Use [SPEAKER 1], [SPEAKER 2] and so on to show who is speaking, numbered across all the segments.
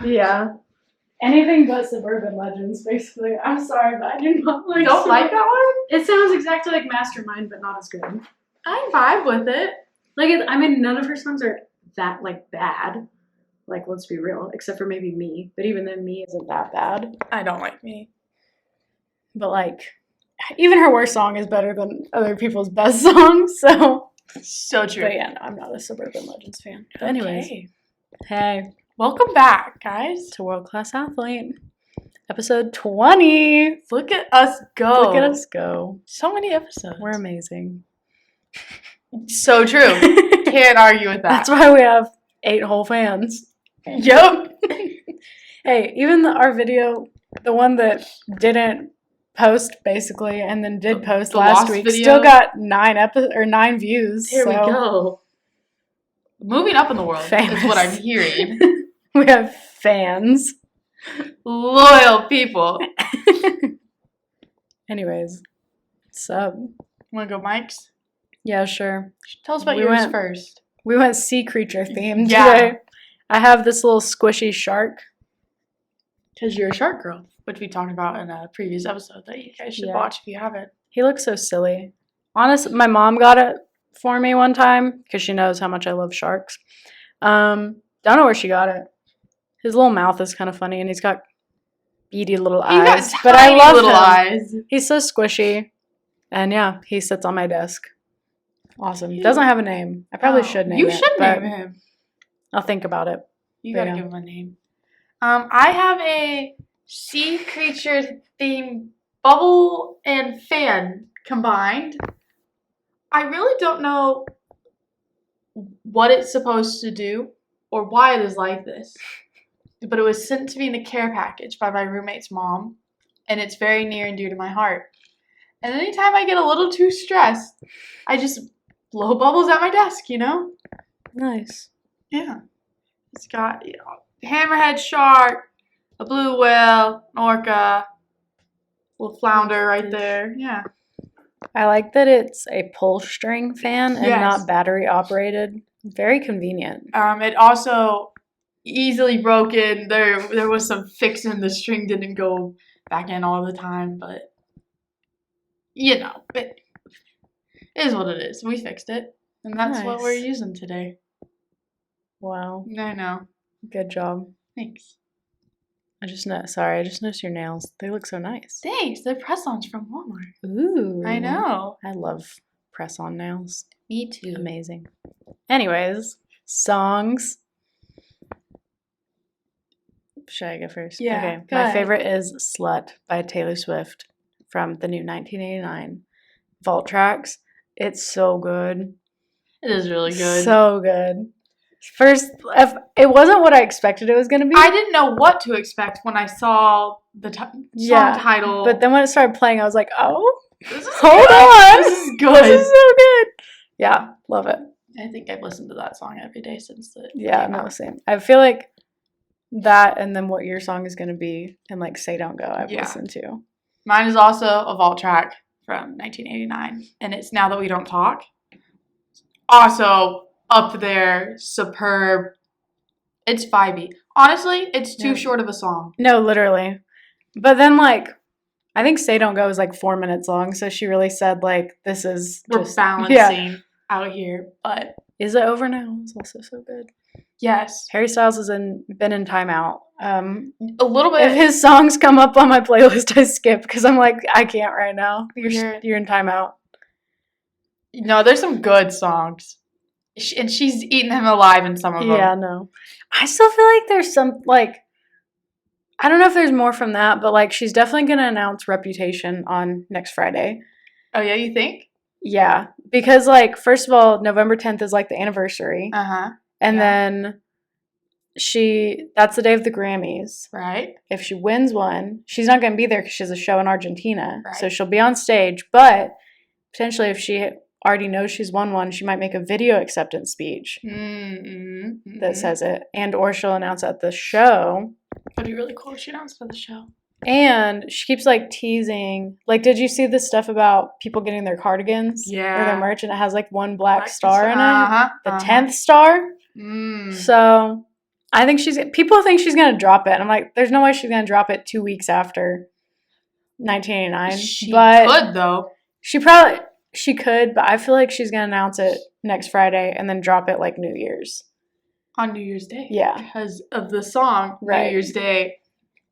[SPEAKER 1] Yeah.
[SPEAKER 2] Anything but Suburban Legends, basically. I'm sorry, but I do not like.
[SPEAKER 1] Don't like that one?
[SPEAKER 2] It sounds exactly like Mastermind, but not as good.
[SPEAKER 1] I vibe with it.
[SPEAKER 2] Like, none of her songs are that like bad. Like, let's be real, except for maybe Me. But even then, Me isn't that bad.
[SPEAKER 1] I don't like Me.
[SPEAKER 2] But like, even her worst song is better than other people's best songs. So
[SPEAKER 1] true.
[SPEAKER 2] But yeah, no, I'm not a Suburban Legends fan. But anyways, hey,
[SPEAKER 1] welcome back, guys,
[SPEAKER 2] to World Class Athlete, episode 20.
[SPEAKER 1] Look at us go.
[SPEAKER 2] Look at us go.
[SPEAKER 1] So many episodes.
[SPEAKER 2] We're amazing.
[SPEAKER 1] So true. Can't argue with that.
[SPEAKER 2] That's why we have 8 whole fans.
[SPEAKER 1] Yep.
[SPEAKER 2] Hey, even our video, the one that didn't post basically, and then did post last week, video. Still got 9 views.
[SPEAKER 1] Here we go. Moving up in the world is what I'm hearing.
[SPEAKER 2] We have fans.
[SPEAKER 1] Loyal people.
[SPEAKER 2] Anyways, sup?
[SPEAKER 1] Wanna go, Mike's?
[SPEAKER 2] Yeah, sure.
[SPEAKER 1] Tell us about yours first.
[SPEAKER 2] We went sea creature themed today. I have this little squishy shark.
[SPEAKER 1] Because you're a shark girl, which we talked about in a previous episode that you guys should watch if you haven't.
[SPEAKER 2] He looks so silly. Honestly, my mom got it for me one time because she knows how much I love sharks. Don't know where she got it. His little mouth is kind of funny, and he's got beady little eyes. But I love little eyes. He's so squishy. And yeah, he sits on my desk. Awesome. He doesn't have a name. I probably should name it.
[SPEAKER 1] You should name him.
[SPEAKER 2] I'll think about it.
[SPEAKER 1] You gotta give him a name. I have a sea creature themed bubble and fan combined. I really don't know what it's supposed to do or why it is like this. But it was sent to me in a care package by my roommate's mom, and it's very near and dear to my heart. And anytime I get a little too stressed, I just blow bubbles at my desk, you know?
[SPEAKER 2] Nice.
[SPEAKER 1] Yeah. It's got, hammerhead shark, a blue whale, an orca, little flounder right there. Yeah.
[SPEAKER 2] I like that it's a pull string fan and not battery operated. Very convenient.
[SPEAKER 1] It also easily broken. There was some fixing. The string didn't go back in all the time, but it is what it is. We fixed it, and that's what we're using today.
[SPEAKER 2] Wow.
[SPEAKER 1] I know.
[SPEAKER 2] Good job.
[SPEAKER 1] Thanks.
[SPEAKER 2] I just noticed your nails. They look so nice.
[SPEAKER 1] Thanks. They're press-ons from Walmart.
[SPEAKER 2] Ooh.
[SPEAKER 1] I know.
[SPEAKER 2] I love press-on nails.
[SPEAKER 1] Me too.
[SPEAKER 2] Amazing. Anyways, songs. Should I go first?
[SPEAKER 1] Yeah.
[SPEAKER 2] Okay. My favorite is Slut by Taylor Swift from the new 1989 Vault Tracks. It's so good.
[SPEAKER 1] It is really good.
[SPEAKER 2] So good. First, it wasn't what I expected it was going to be.
[SPEAKER 1] I didn't know what to expect when I saw the song title.
[SPEAKER 2] But then when it started playing, I was like, oh,
[SPEAKER 1] hold on.
[SPEAKER 2] This is good. This is so good. Yeah, love it.
[SPEAKER 1] I think I've listened to that song every day since the
[SPEAKER 2] same. I feel like that and then what your song is going to be and like Say Don't Go I've listened to.
[SPEAKER 1] Mine is also a Vault track from 1989, and it's Now That We Don't Talk. Also up there, superb. It's vibey. Honestly, it's too short of a song.
[SPEAKER 2] No, literally. But then, like, I think Say Don't Go is like 4 minutes long, so she really said, like, this is
[SPEAKER 1] We're balancing out here, but...
[SPEAKER 2] Is It Over Now? It's also so good.
[SPEAKER 1] Yes.
[SPEAKER 2] Harry Styles has been in timeout.
[SPEAKER 1] A little bit.
[SPEAKER 2] If his songs come up on my playlist, I skip, because I'm like, I can't right now. You're in timeout.
[SPEAKER 1] No, there's some good songs. And she's eaten him alive in some of them.
[SPEAKER 2] Yeah, no. I still feel like there's some, like, I don't know if there's more from that, but, like, she's definitely going to announce Reputation on next Friday.
[SPEAKER 1] Oh, yeah, you think?
[SPEAKER 2] Yeah. Because, like, first of all, November 10th is, like, the anniversary.
[SPEAKER 1] Uh-huh.
[SPEAKER 2] And then that's the day of the Grammys.
[SPEAKER 1] Right.
[SPEAKER 2] If she wins one, she's not going to be there because she has a show in Argentina.
[SPEAKER 1] Right.
[SPEAKER 2] So she'll be on stage. But potentially if she already knows she's won one, she might make a video acceptance speech that says it. And or she'll announce at the show.
[SPEAKER 1] That'd be really cool if she announced at the show.
[SPEAKER 2] And she keeps, like, teasing. Like, did you see the stuff about people getting their cardigans?
[SPEAKER 1] Yeah.
[SPEAKER 2] Or their merch, and it has, like, one black star in it? The 10th star?
[SPEAKER 1] Mm.
[SPEAKER 2] So I think people think she's gonna drop it. I'm like, there's no way she's gonna drop it 2 weeks after 1989.
[SPEAKER 1] She
[SPEAKER 2] But
[SPEAKER 1] could though.
[SPEAKER 2] she could, but I feel like she's gonna announce it next Friday and then drop it like New Year's.
[SPEAKER 1] On New Year's Day.
[SPEAKER 2] Yeah.
[SPEAKER 1] Because of the song
[SPEAKER 2] Right.
[SPEAKER 1] New Year's Day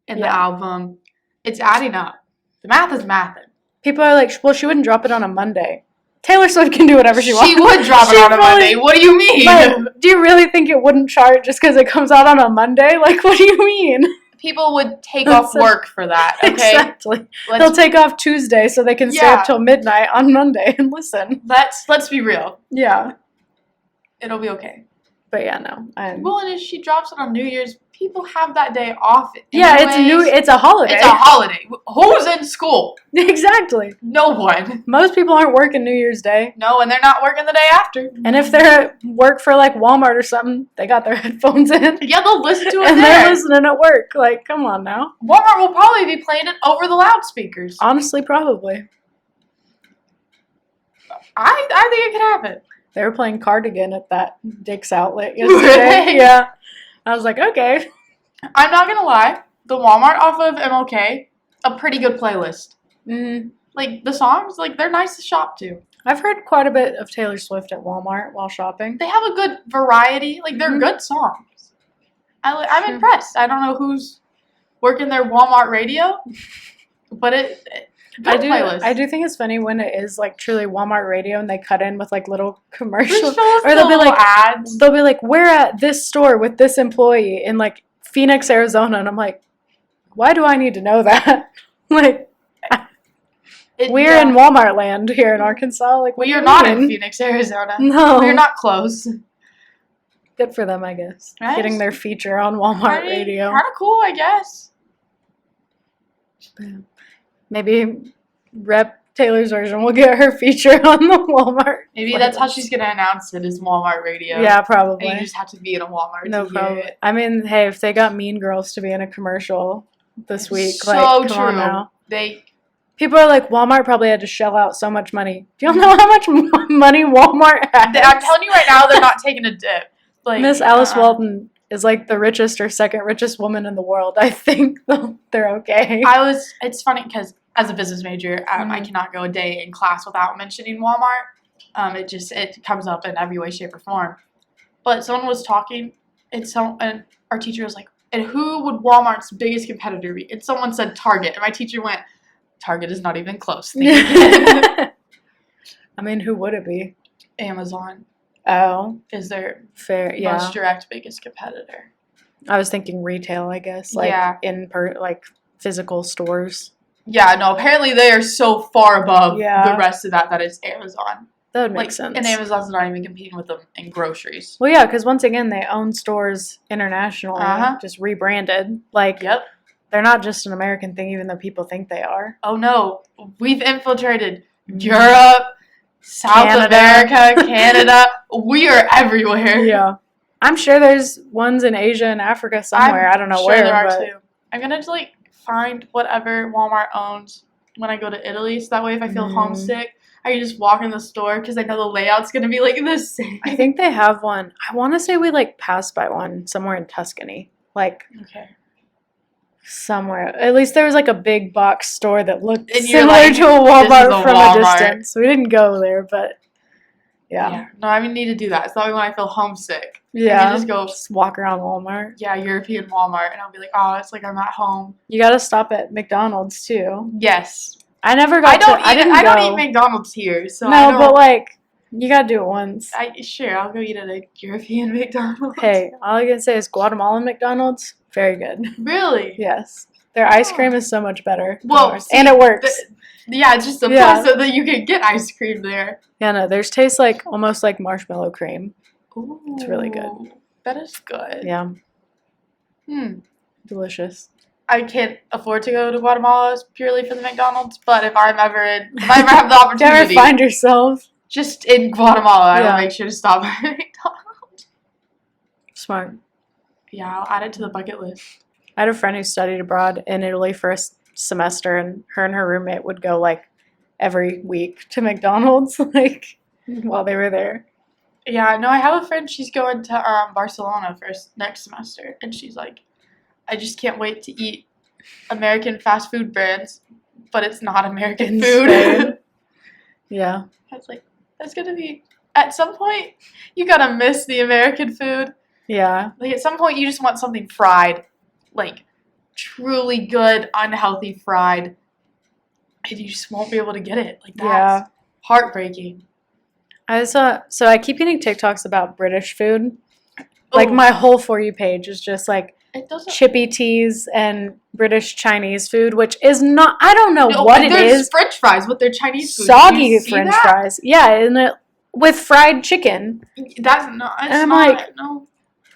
[SPEAKER 1] and the
[SPEAKER 2] Yeah.
[SPEAKER 1] album. It's adding up. The math is mathing.
[SPEAKER 2] People are like, well, she wouldn't drop it on a Monday. Taylor Swift can do whatever she wants.
[SPEAKER 1] She would drop it
[SPEAKER 2] She
[SPEAKER 1] on a
[SPEAKER 2] probably-
[SPEAKER 1] Monday. What do you mean?
[SPEAKER 2] But do you really think it wouldn't chart just because it comes out on a Monday? Like, what do you mean?
[SPEAKER 1] People would take off work for that, okay?
[SPEAKER 2] Exactly.
[SPEAKER 1] Let's,
[SPEAKER 2] They'll take off Tuesday so they can stay
[SPEAKER 1] Yeah.
[SPEAKER 2] up till midnight on Monday and listen.
[SPEAKER 1] let's be real.
[SPEAKER 2] Yeah.
[SPEAKER 1] It'll be okay.
[SPEAKER 2] But yeah, no.
[SPEAKER 1] Well, and if she drops it on New Year's, people have that day off.
[SPEAKER 2] Yeah,
[SPEAKER 1] anyways.
[SPEAKER 2] it's a holiday.
[SPEAKER 1] It's a holiday. Who's in school?
[SPEAKER 2] Exactly.
[SPEAKER 1] No one.
[SPEAKER 2] Most people aren't working New Year's Day.
[SPEAKER 1] No, and they're not working the day after.
[SPEAKER 2] And if they're at work for like Walmart or something, they got their headphones in.
[SPEAKER 1] Yeah, they'll listen to it
[SPEAKER 2] And
[SPEAKER 1] there.
[SPEAKER 2] they're listening at work. Like, come on now.
[SPEAKER 1] Walmart will probably be playing it over the loudspeakers.
[SPEAKER 2] Honestly, probably.
[SPEAKER 1] I think it could happen.
[SPEAKER 2] They were playing Cardigan at that Dick's outlet yesterday.
[SPEAKER 1] Really?
[SPEAKER 2] Yeah. I was like, okay.
[SPEAKER 1] I'm not gonna lie. The Walmart off of MLK, a pretty good playlist.
[SPEAKER 2] Mm,
[SPEAKER 1] Like the songs, like they're nice to shop to.
[SPEAKER 2] I've heard quite a bit of Taylor Swift at Walmart while shopping.
[SPEAKER 1] They have a good variety. Like they're
[SPEAKER 2] Mhm.
[SPEAKER 1] good songs. I'm
[SPEAKER 2] Sure.
[SPEAKER 1] impressed. I don't know who's working their Walmart radio, but good playlist.
[SPEAKER 2] I do think it's funny when it is like truly Walmart radio and they cut in with like little commercials.
[SPEAKER 1] Or
[SPEAKER 2] Or they'll be like
[SPEAKER 1] ads.
[SPEAKER 2] they'll be like, we're at this store with this employee in like Phoenix, Arizona, and I'm like, why do I need to know that? Like we're in Walmart land here in Arkansas. Like what
[SPEAKER 1] We
[SPEAKER 2] do
[SPEAKER 1] are
[SPEAKER 2] you
[SPEAKER 1] not in
[SPEAKER 2] mean?
[SPEAKER 1] Phoenix, Arizona.
[SPEAKER 2] No.
[SPEAKER 1] We're not close.
[SPEAKER 2] Good for them, I guess.
[SPEAKER 1] Right?
[SPEAKER 2] Getting their feature on Walmart radio.
[SPEAKER 1] Kind of cool, I guess.
[SPEAKER 2] Maybe Rep Taylor's version will get her feature on the Walmart.
[SPEAKER 1] Maybe that's how
[SPEAKER 2] playlist.
[SPEAKER 1] she's gonna announce it is Walmart radio.
[SPEAKER 2] Yeah,
[SPEAKER 1] And
[SPEAKER 2] probably.
[SPEAKER 1] you just have to be in a Walmart.
[SPEAKER 2] No
[SPEAKER 1] to hear
[SPEAKER 2] problem.
[SPEAKER 1] it.
[SPEAKER 2] I mean, hey, if they got Mean Girls to be in a commercial this week,
[SPEAKER 1] So
[SPEAKER 2] like,
[SPEAKER 1] true.
[SPEAKER 2] come on now.
[SPEAKER 1] People
[SPEAKER 2] People are like, Walmart probably had to shell out so much money. Do y'all know how much money Walmart has?
[SPEAKER 1] I'm telling you right now, they're not taking a dip. Like
[SPEAKER 2] Miss Alice Walton is like the richest or second richest woman in the world. I think they're okay.
[SPEAKER 1] It's funny because as a business major, I
[SPEAKER 2] Mhm.
[SPEAKER 1] cannot go a day in class without mentioning Walmart. It comes up in every way, shape, or form. But someone was talking, and our teacher was like, "And who would Walmart's biggest competitor be?" And someone said Target, and my teacher went, "Target is not even close."
[SPEAKER 2] I mean, who would it be?
[SPEAKER 1] Amazon
[SPEAKER 2] Oh,
[SPEAKER 1] is their
[SPEAKER 2] fair. Yeah.
[SPEAKER 1] most direct biggest competitor.
[SPEAKER 2] I was thinking retail, I guess. Like
[SPEAKER 1] Yeah.
[SPEAKER 2] like physical stores.
[SPEAKER 1] Yeah, no, apparently they are so far above
[SPEAKER 2] Yeah.
[SPEAKER 1] the rest of that it's Amazon.
[SPEAKER 2] That would make
[SPEAKER 1] Like,
[SPEAKER 2] sense.
[SPEAKER 1] and Amazon's not even competing with them in groceries.
[SPEAKER 2] Well, yeah, because once again, they own stores internationally,
[SPEAKER 1] Uh-huh.
[SPEAKER 2] just rebranded. Like,
[SPEAKER 1] Yep.
[SPEAKER 2] they're not just an American thing, even though people think they are.
[SPEAKER 1] Oh no, we've infiltrated Europe, South
[SPEAKER 2] Canada.
[SPEAKER 1] America, Canada. We are everywhere.
[SPEAKER 2] Yeah. I'm sure there's ones in Asia and Africa somewhere. I don't know
[SPEAKER 1] sure
[SPEAKER 2] where.
[SPEAKER 1] there are
[SPEAKER 2] but
[SPEAKER 1] too. I'm gonna find whatever Walmart owns when I go to Italy, so that way if I feel
[SPEAKER 2] Mm.
[SPEAKER 1] homesick, I can just walk in the store because I know the layout's gonna be like the same.
[SPEAKER 2] I think they have one. I want to say we like passed by one somewhere in Tuscany. Like,
[SPEAKER 1] Okay.
[SPEAKER 2] somewhere. At least there was like a big box store that looked
[SPEAKER 1] And you're
[SPEAKER 2] similar
[SPEAKER 1] like,
[SPEAKER 2] to a
[SPEAKER 1] "This is
[SPEAKER 2] Walmart
[SPEAKER 1] a
[SPEAKER 2] from
[SPEAKER 1] Walmart."
[SPEAKER 2] a distance. We didn't go there, but yeah.
[SPEAKER 1] No, I need to do that. So that way when I feel homesick, I
[SPEAKER 2] Yeah.
[SPEAKER 1] can just go,
[SPEAKER 2] Just walk around Walmart.
[SPEAKER 1] yeah, European Walmart, and I'll be like, oh, it's like I'm at home.
[SPEAKER 2] You got to stop at McDonald's too.
[SPEAKER 1] Yes.
[SPEAKER 2] I never got
[SPEAKER 1] I
[SPEAKER 2] didn't
[SPEAKER 1] don't
[SPEAKER 2] go.
[SPEAKER 1] eat McDonald's here, so I
[SPEAKER 2] No,
[SPEAKER 1] don't,
[SPEAKER 2] but like you got to do it once.
[SPEAKER 1] sure, I'll go eat at a European McDonald's.
[SPEAKER 2] Hey, all I can say is Guatemalan McDonald's, very good.
[SPEAKER 1] Really?
[SPEAKER 2] Yes. Their ice
[SPEAKER 1] Oh.
[SPEAKER 2] cream is so much better. than
[SPEAKER 1] Well,
[SPEAKER 2] ours.
[SPEAKER 1] see,
[SPEAKER 2] and it works.
[SPEAKER 1] Yeah, it's just a
[SPEAKER 2] Yeah.
[SPEAKER 1] plus so that you can get ice cream there.
[SPEAKER 2] Yeah, no, theirs tastes like almost like marshmallow cream.
[SPEAKER 1] Ooh,
[SPEAKER 2] It's really good.
[SPEAKER 1] That is good.
[SPEAKER 2] Yeah,
[SPEAKER 1] Hmm.
[SPEAKER 2] delicious.
[SPEAKER 1] I can't afford to go to Guatemala purely for the McDonald's, but if I ever have the
[SPEAKER 2] Do you ever
[SPEAKER 1] opportunity,
[SPEAKER 2] find yourself
[SPEAKER 1] just in Guatemala, I
[SPEAKER 2] Yeah.
[SPEAKER 1] will make sure to stop by McDonald's.
[SPEAKER 2] smart?
[SPEAKER 1] Yeah, I'll add it to the bucket list.
[SPEAKER 2] I had a friend who studied abroad in Italy for a semester, and her roommate would go like every week to McDonald's, like while they were there.
[SPEAKER 1] Yeah, no, I have a friend, she's going to Barcelona for next semester, and she's like, I just can't wait to eat American fast food brands, but it's not American
[SPEAKER 2] In
[SPEAKER 1] food.
[SPEAKER 2] Spain. Yeah.
[SPEAKER 1] I was like, that's gonna be, at some point, you gotta miss the American food.
[SPEAKER 2] Yeah.
[SPEAKER 1] Like, at some point, you just want something fried. Like, truly good, unhealthy fried. And you just won't be able to get it. Like, that's heartbreaking.
[SPEAKER 2] So I keep getting TikToks about British food. Like,
[SPEAKER 1] Oh,
[SPEAKER 2] my whole For You page is just, like,
[SPEAKER 1] it doesn't.
[SPEAKER 2] chippy teas and British Chinese food, which is not, I don't know
[SPEAKER 1] No,
[SPEAKER 2] what it
[SPEAKER 1] there's
[SPEAKER 2] is.
[SPEAKER 1] French fries with their Chinese food. Did
[SPEAKER 2] Soggy
[SPEAKER 1] you see
[SPEAKER 2] French
[SPEAKER 1] that?
[SPEAKER 2] fries. Yeah, and with fried chicken.
[SPEAKER 1] That's not. It's
[SPEAKER 2] And I'm
[SPEAKER 1] not.
[SPEAKER 2] like,
[SPEAKER 1] No.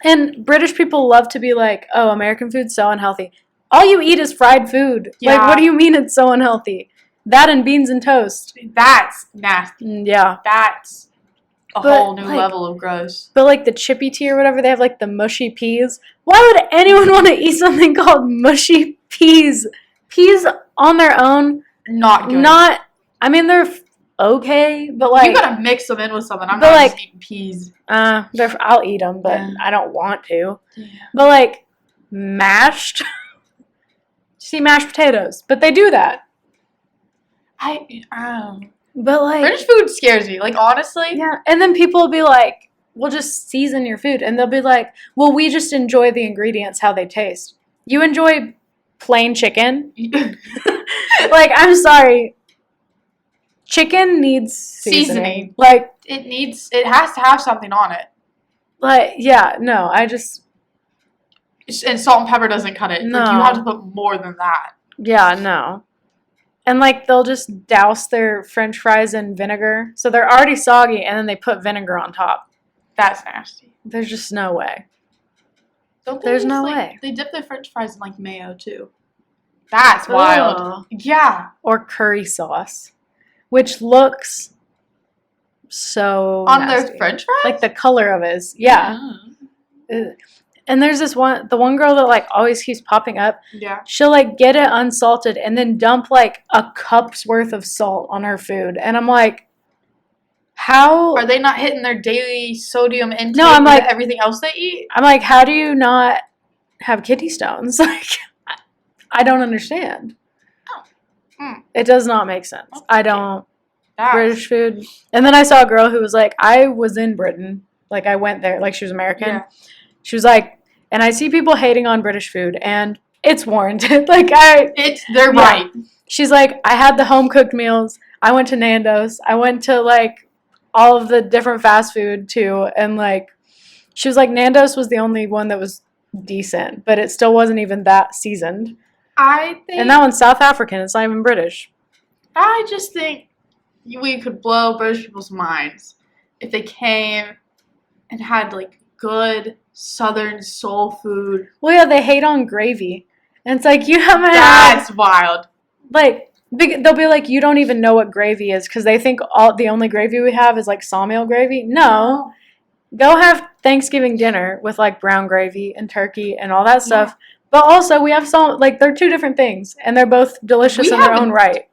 [SPEAKER 2] And British people love to be like, oh, American food's so unhealthy. All you eat is fried food.
[SPEAKER 1] Yeah.
[SPEAKER 2] Like, what do you mean it's so unhealthy? That and beans and toast.
[SPEAKER 1] That's nasty.
[SPEAKER 2] Yeah.
[SPEAKER 1] That's a
[SPEAKER 2] But,
[SPEAKER 1] whole new
[SPEAKER 2] like-
[SPEAKER 1] level of gross.
[SPEAKER 2] But, like, the chippy tea or whatever, they have, like, the mushy peas. Why would anyone want to eat something called mushy peas? Peas on their own,
[SPEAKER 1] Not good.
[SPEAKER 2] I mean, they're okay, but, like,
[SPEAKER 1] you gotta mix them in with something. I'm
[SPEAKER 2] but,
[SPEAKER 1] not
[SPEAKER 2] like-
[SPEAKER 1] just eating peas.
[SPEAKER 2] I'll eat them, but
[SPEAKER 1] Yeah.
[SPEAKER 2] I don't want to.
[SPEAKER 1] Yeah.
[SPEAKER 2] But, like, mashed, see, mashed potatoes. But they do that. But, like,
[SPEAKER 1] British food scares me. Like, honestly.
[SPEAKER 2] yeah. And then people will be like, we'll just season your food. And they'll be like, well, we just enjoy the ingredients, how they taste. You enjoy plain chicken? Like, I'm sorry. Chicken needs seasoning. Like,
[SPEAKER 1] it has to have something on it.
[SPEAKER 2] yeah, no, I just,
[SPEAKER 1] And salt and pepper doesn't cut it.
[SPEAKER 2] No.
[SPEAKER 1] Like, you have to put more than that.
[SPEAKER 2] yeah, no. And, like, they'll just douse their French fries in vinegar. So they're already soggy, and then they put vinegar on top.
[SPEAKER 1] That's nasty.
[SPEAKER 2] There's just no way.
[SPEAKER 1] Don't they
[SPEAKER 2] There's
[SPEAKER 1] just,
[SPEAKER 2] no
[SPEAKER 1] like,
[SPEAKER 2] way.
[SPEAKER 1] They dip their French fries in, like, mayo, too. That's wild.
[SPEAKER 2] Ugh.
[SPEAKER 1] Yeah.
[SPEAKER 2] Or curry sauce, which looks so
[SPEAKER 1] On
[SPEAKER 2] nasty.
[SPEAKER 1] their French fries?
[SPEAKER 2] Like, the color of it is, yeah. Ugh. And there's the one girl that, like, always keeps popping up.
[SPEAKER 1] Yeah.
[SPEAKER 2] She'll, like, get it unsalted and then dump, like, a cup's worth of salt on her food. And I'm like, how?
[SPEAKER 1] Are they not hitting their daily sodium intake
[SPEAKER 2] No, I'm
[SPEAKER 1] with
[SPEAKER 2] like-
[SPEAKER 1] everything else they eat?
[SPEAKER 2] I'm like, how do you not have kidney stones? Like, I don't understand.
[SPEAKER 1] Hmm.
[SPEAKER 2] It does not make sense.
[SPEAKER 1] Okay.
[SPEAKER 2] I don't.
[SPEAKER 1] That's,
[SPEAKER 2] British food. And then I saw a girl who was like, I was in Britain. Like, I went there. Like, she was American.
[SPEAKER 1] Yeah.
[SPEAKER 2] She was like, and I see people hating on British food, and it's warranted. Like,
[SPEAKER 1] They're
[SPEAKER 2] Yeah.
[SPEAKER 1] right.
[SPEAKER 2] she's like, I had the home-cooked meals. I went to Nando's. I went to, like, all of the different fast food, too. And, like, she was like, Nando's was the only one that was decent, but it still wasn't even that seasoned.
[SPEAKER 1] I think.
[SPEAKER 2] And that one's South African. It's not even British.
[SPEAKER 1] I just think we could blow British people's minds if they came and had, like, good Southern soul food.
[SPEAKER 2] Well, yeah, they hate on gravy. And it's like, you haven't had,
[SPEAKER 1] That's wild.
[SPEAKER 2] like, they'll be like, you don't even know what gravy is because they think the only gravy we have is, like, sawmill gravy. No. Go have Thanksgiving dinner with, like, brown gravy and turkey and all that stuff. But also, we have like, they're two different things, and they're both delicious
[SPEAKER 1] We
[SPEAKER 2] in their
[SPEAKER 1] have
[SPEAKER 2] own right.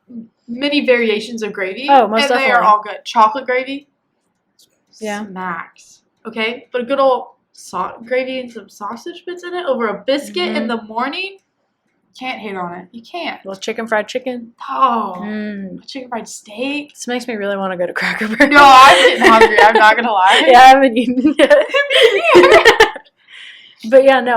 [SPEAKER 1] Many variations of gravy.
[SPEAKER 2] Oh, most
[SPEAKER 1] and they
[SPEAKER 2] definitely.
[SPEAKER 1] are all good. Chocolate gravy.
[SPEAKER 2] Yeah.
[SPEAKER 1] Smacks. Okay? But a good old gravy and some sausage bits in it over a biscuit in the morning. Can't hate on it. You can't.
[SPEAKER 2] Little fried chicken.
[SPEAKER 1] Oh.
[SPEAKER 2] Mm.
[SPEAKER 1] Chicken fried steak.
[SPEAKER 2] This makes me really want to go to Cracker Barrel.
[SPEAKER 1] No, I'm getting hungry. I'm not going to lie.
[SPEAKER 2] Yeah, I haven't eaten yet. But yeah, no,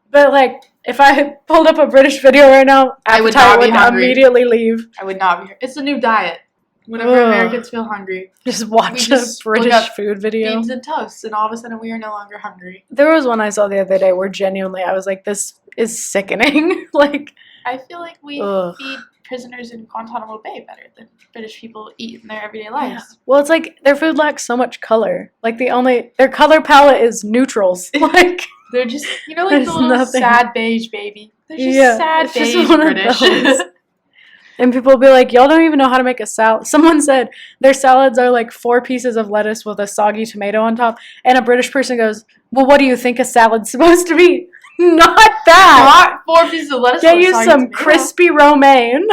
[SPEAKER 2] but like, if I pulled up a British video right now,
[SPEAKER 1] I would
[SPEAKER 2] appetite
[SPEAKER 1] not be
[SPEAKER 2] would
[SPEAKER 1] hungry.
[SPEAKER 2] immediately leave.
[SPEAKER 1] I would not be here. It's a new diet. Whenever
[SPEAKER 2] Ugh.
[SPEAKER 1] Americans feel hungry,
[SPEAKER 2] Just watch
[SPEAKER 1] just
[SPEAKER 2] a
[SPEAKER 1] look
[SPEAKER 2] British
[SPEAKER 1] up
[SPEAKER 2] food video.
[SPEAKER 1] beans and toast, and all of a sudden we are no longer hungry.
[SPEAKER 2] There was one I saw the other day where genuinely I was like, this is sickening. Like,
[SPEAKER 1] I feel like we
[SPEAKER 2] Ugh.
[SPEAKER 1] feed prisoners in Guantanamo Bay better than British people eat in their everyday lives.
[SPEAKER 2] well, it's like their food lacks so much color. Like, their color palette is neutrals. Like,
[SPEAKER 1] They're just, like the
[SPEAKER 2] There's
[SPEAKER 1] little
[SPEAKER 2] nothing.
[SPEAKER 1] sad beige baby. They're just
[SPEAKER 2] Yeah,
[SPEAKER 1] sad
[SPEAKER 2] it's just
[SPEAKER 1] beige
[SPEAKER 2] one of
[SPEAKER 1] British.
[SPEAKER 2] those. And people will be like, y'all don't even know how to make a salad. Someone said their salads are like 4 pieces of lettuce with a soggy tomato on top. And a British person goes, well, what do you think a salad's supposed to be? Not that.
[SPEAKER 1] Not 4 pieces of lettuce.
[SPEAKER 2] Get
[SPEAKER 1] with
[SPEAKER 2] you
[SPEAKER 1] soggy
[SPEAKER 2] some
[SPEAKER 1] tomato.
[SPEAKER 2] crispy romaine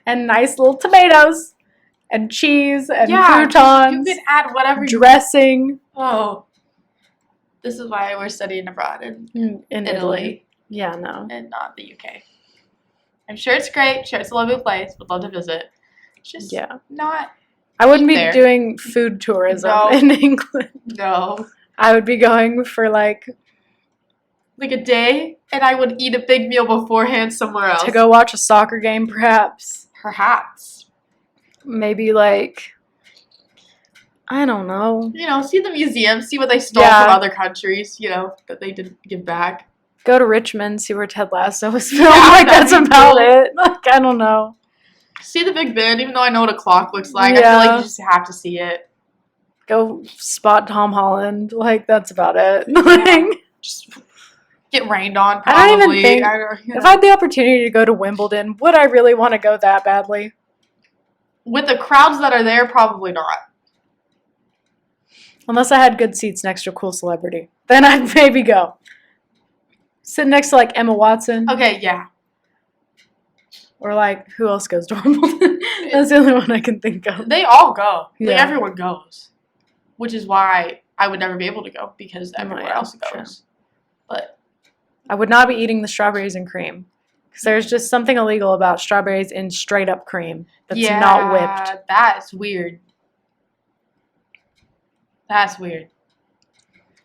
[SPEAKER 2] and nice little tomatoes. and cheese and
[SPEAKER 1] You
[SPEAKER 2] croutons,
[SPEAKER 1] can add whatever
[SPEAKER 2] dressing.
[SPEAKER 1] Oh. This is why we're studying abroad in Italy.
[SPEAKER 2] Yeah, no.
[SPEAKER 1] And not the UK. I'm sure it's great. I'm sure it's a lovely place. Would love to visit. It's just not.
[SPEAKER 2] I wouldn't be doing food tourism in England.
[SPEAKER 1] No.
[SPEAKER 2] I would be going for like
[SPEAKER 1] a day, and I would eat a big meal beforehand somewhere else.
[SPEAKER 2] To go watch a soccer game, perhaps.
[SPEAKER 1] Perhaps.
[SPEAKER 2] Maybe like, I don't know.
[SPEAKER 1] See the museum, see what they stole from other countries, that they didn't give back.
[SPEAKER 2] Go to Richmond, see where Ted Lasso was filmed. That's about it. I don't know.
[SPEAKER 1] See the Big Ben, even though I know what a clock looks like. I feel like you just have to see it.
[SPEAKER 2] Go spot Tom Holland. That's about it.
[SPEAKER 1] Just get rained on, probably.
[SPEAKER 2] I don't even think, if I had the opportunity to go to Wimbledon, would I really want to go that badly?
[SPEAKER 1] With the crowds that are there, probably not.
[SPEAKER 2] Unless I had good seats next to a cool celebrity. Then I'd maybe go. Sit next to, Emma Watson.
[SPEAKER 1] Okay, yeah.
[SPEAKER 2] Or, who else goes to Wimbledon? That's the only one I can think of.
[SPEAKER 1] They all go.
[SPEAKER 2] Yeah.
[SPEAKER 1] Everyone goes. Which is why I would never be able to go, because everywhere else goes. True. But
[SPEAKER 2] I would not be eating the strawberries and cream. Because there's just something illegal about strawberries in straight-up cream that's not whipped.
[SPEAKER 1] Yeah, that's weird. That's weird.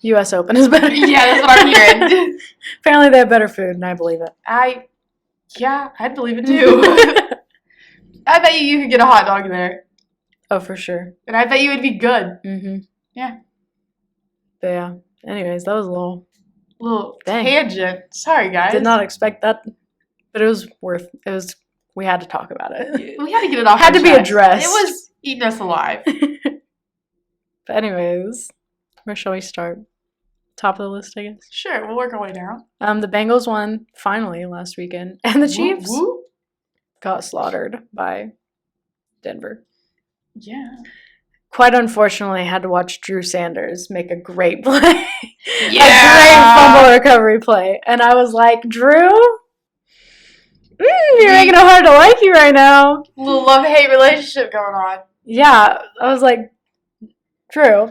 [SPEAKER 2] U.S. Open is better.
[SPEAKER 1] Yeah, that's what I'm hearing.
[SPEAKER 2] Apparently they have better food, and I believe it.
[SPEAKER 1] I'd believe it too. I bet you could get a hot dog there.
[SPEAKER 2] Oh, for sure.
[SPEAKER 1] And I bet you would be good.
[SPEAKER 2] Mm-hmm.
[SPEAKER 1] Yeah.
[SPEAKER 2] But yeah. Anyways, that was a little
[SPEAKER 1] tangent. Sorry, guys.
[SPEAKER 2] Did not expect that. But it was we had to talk about it.
[SPEAKER 1] We had to get it off.
[SPEAKER 2] Had to be addressed.
[SPEAKER 1] It was eating us alive.
[SPEAKER 2] But anyways, where shall we start? Top of the list, I guess.
[SPEAKER 1] Sure, we'll work our way down.
[SPEAKER 2] The Bengals won finally last weekend, and the Chiefs got slaughtered by Denver.
[SPEAKER 1] Yeah.
[SPEAKER 2] Quite unfortunately, I had to watch Drew Sanders make a great play.
[SPEAKER 1] Yeah.
[SPEAKER 2] A great fumble recovery play. And I was like, Drew? You're making it hard to like you right now.
[SPEAKER 1] A little love-hate relationship going on.
[SPEAKER 2] Yeah. I was like,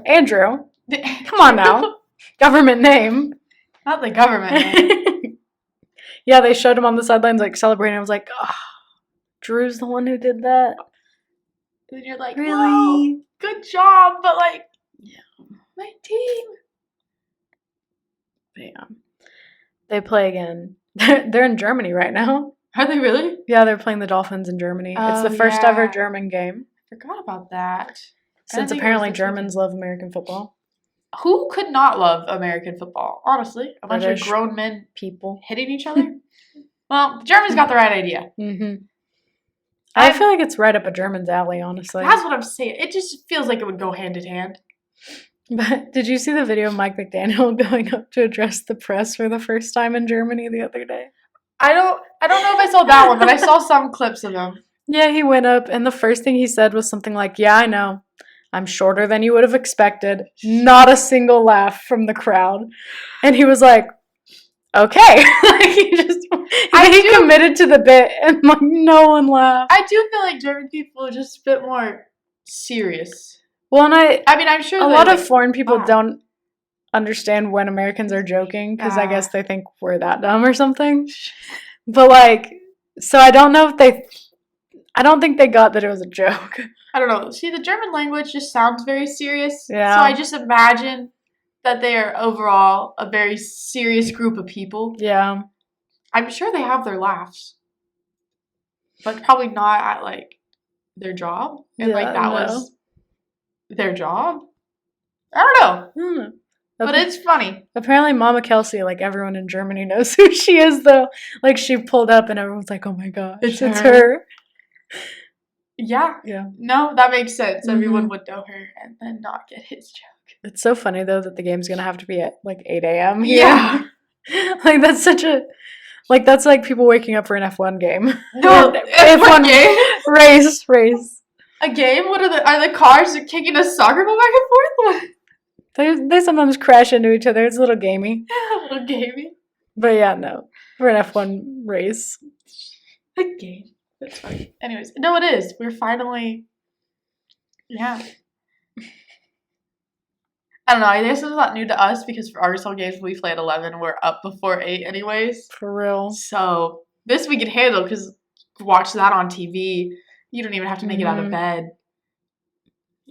[SPEAKER 2] Andrew, come on now. Government name.
[SPEAKER 1] Not the government name.
[SPEAKER 2] Yeah, they showed him on the sidelines celebrating. I was like, oh, Drew's the one who did that.
[SPEAKER 1] And you're like,
[SPEAKER 2] really?
[SPEAKER 1] Whoa, good job, but my team.
[SPEAKER 2] Yeah. They play again. They're in Germany right now.
[SPEAKER 1] Are they really?
[SPEAKER 2] Yeah, they're playing the Dolphins in Germany. It's the first ever German game.
[SPEAKER 1] I forgot about that.
[SPEAKER 2] Since apparently Germans love American football.
[SPEAKER 1] Who could not love American football? Honestly, a bunch of grown men
[SPEAKER 2] people
[SPEAKER 1] hitting each other. Well, the Germans got the right idea.
[SPEAKER 2] Mm-hmm. I feel like it's right up a German's alley, honestly.
[SPEAKER 1] That's what I'm saying. It just feels like it would go hand in hand.
[SPEAKER 2] But did you see the video of Mike McDaniel going up to address the press for the first time in Germany the other day?
[SPEAKER 1] I don't know if I saw that one, but I saw some clips of him.
[SPEAKER 2] Yeah, he went up, and the first thing he said was something like, "Yeah, I know. I'm shorter than you would have expected." Not a single laugh from the crowd. And he was like, okay. He committed to the bit, and no one laughed.
[SPEAKER 1] I do feel like German people are just a bit more serious.
[SPEAKER 2] Well, and
[SPEAKER 1] I mean, I'm sure
[SPEAKER 2] a lot of foreign people don't understand when Americans are joking, because I guess they think we're that dumb or something. But so I don't know if I don't think they got that it was a joke.
[SPEAKER 1] I don't know. See, the German language just sounds very serious.
[SPEAKER 2] Yeah.
[SPEAKER 1] So I just imagine that they are overall a very serious group of people.
[SPEAKER 2] Yeah.
[SPEAKER 1] I'm sure they have their laughs. But probably not at, their job. And, that was their job. I don't know. But it's funny.
[SPEAKER 2] Apparently Mama Kelsey, everyone in Germany knows who she is, though. She pulled up and everyone's like, oh my gosh, it's her.
[SPEAKER 1] Yeah.
[SPEAKER 2] Yeah. No,
[SPEAKER 1] that makes sense. Mm-hmm. Everyone would know her and then not get his joke.
[SPEAKER 2] It's so funny, though, that the game's going to have to be at 8 a.m. here.
[SPEAKER 1] Yeah.
[SPEAKER 2] That's such a... that's like people waking up for an F1 game.
[SPEAKER 1] No, F1 game?
[SPEAKER 2] Race.
[SPEAKER 1] A game? What are the cars kicking a soccer ball back and forth?
[SPEAKER 2] They sometimes crash into each other. It's a little gamey.
[SPEAKER 1] A little gamey.
[SPEAKER 2] But yeah, no. For an F1 race.
[SPEAKER 1] A game. That's funny. Anyways, no, it is. We're finally Yeah. I don't know. I guess it's not new to us because for Arkansas games we play at 11. We're up before 8 anyways.
[SPEAKER 2] For real.
[SPEAKER 1] So this we can handle because watch that on TV. You don't even have to make it out of bed.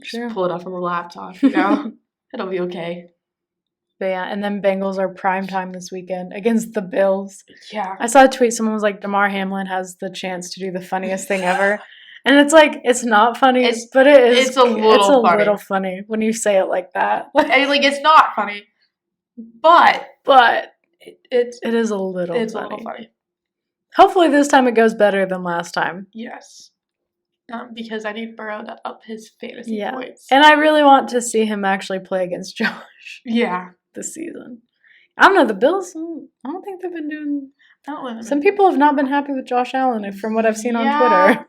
[SPEAKER 2] True.
[SPEAKER 1] Just pull it up on the laptop, you know? It'll be okay.
[SPEAKER 2] But yeah, and then Bengals are prime time this weekend against the Bills.
[SPEAKER 1] Yeah.
[SPEAKER 2] I saw a tweet. Someone was like, "Damar Hamlin has the chance to do the funniest thing ever," and it's like it's not funny, but it is.
[SPEAKER 1] It's a little
[SPEAKER 2] funny when you say it like that.
[SPEAKER 1] Like it's not funny, but it is
[SPEAKER 2] a little.
[SPEAKER 1] It's funny. A little funny.
[SPEAKER 2] Hopefully this time it goes better than last time.
[SPEAKER 1] Yes. Because I need Burrow to up his fantasy points.
[SPEAKER 2] And I really want to see him actually play against Josh.
[SPEAKER 1] Yeah.
[SPEAKER 2] This season. I don't know, the Bills, I don't think they've been doing... Some people have not been happy with Josh Allen from what I've seen on Twitter.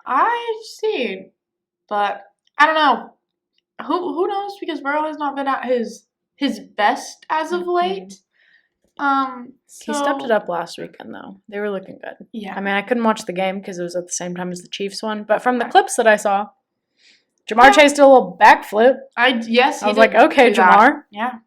[SPEAKER 1] I've seen. But, I don't know. Who knows? Because Burrow has not been at his best as of late.
[SPEAKER 2] He stepped it up last weekend, though. They were looking good.
[SPEAKER 1] Yeah.
[SPEAKER 2] I mean, I couldn't watch the game because it was at the same time as the Chiefs one. But from the clips that I saw, Jamar Chase did a little backflip. I was like, okay, Jamar.
[SPEAKER 1] Yeah.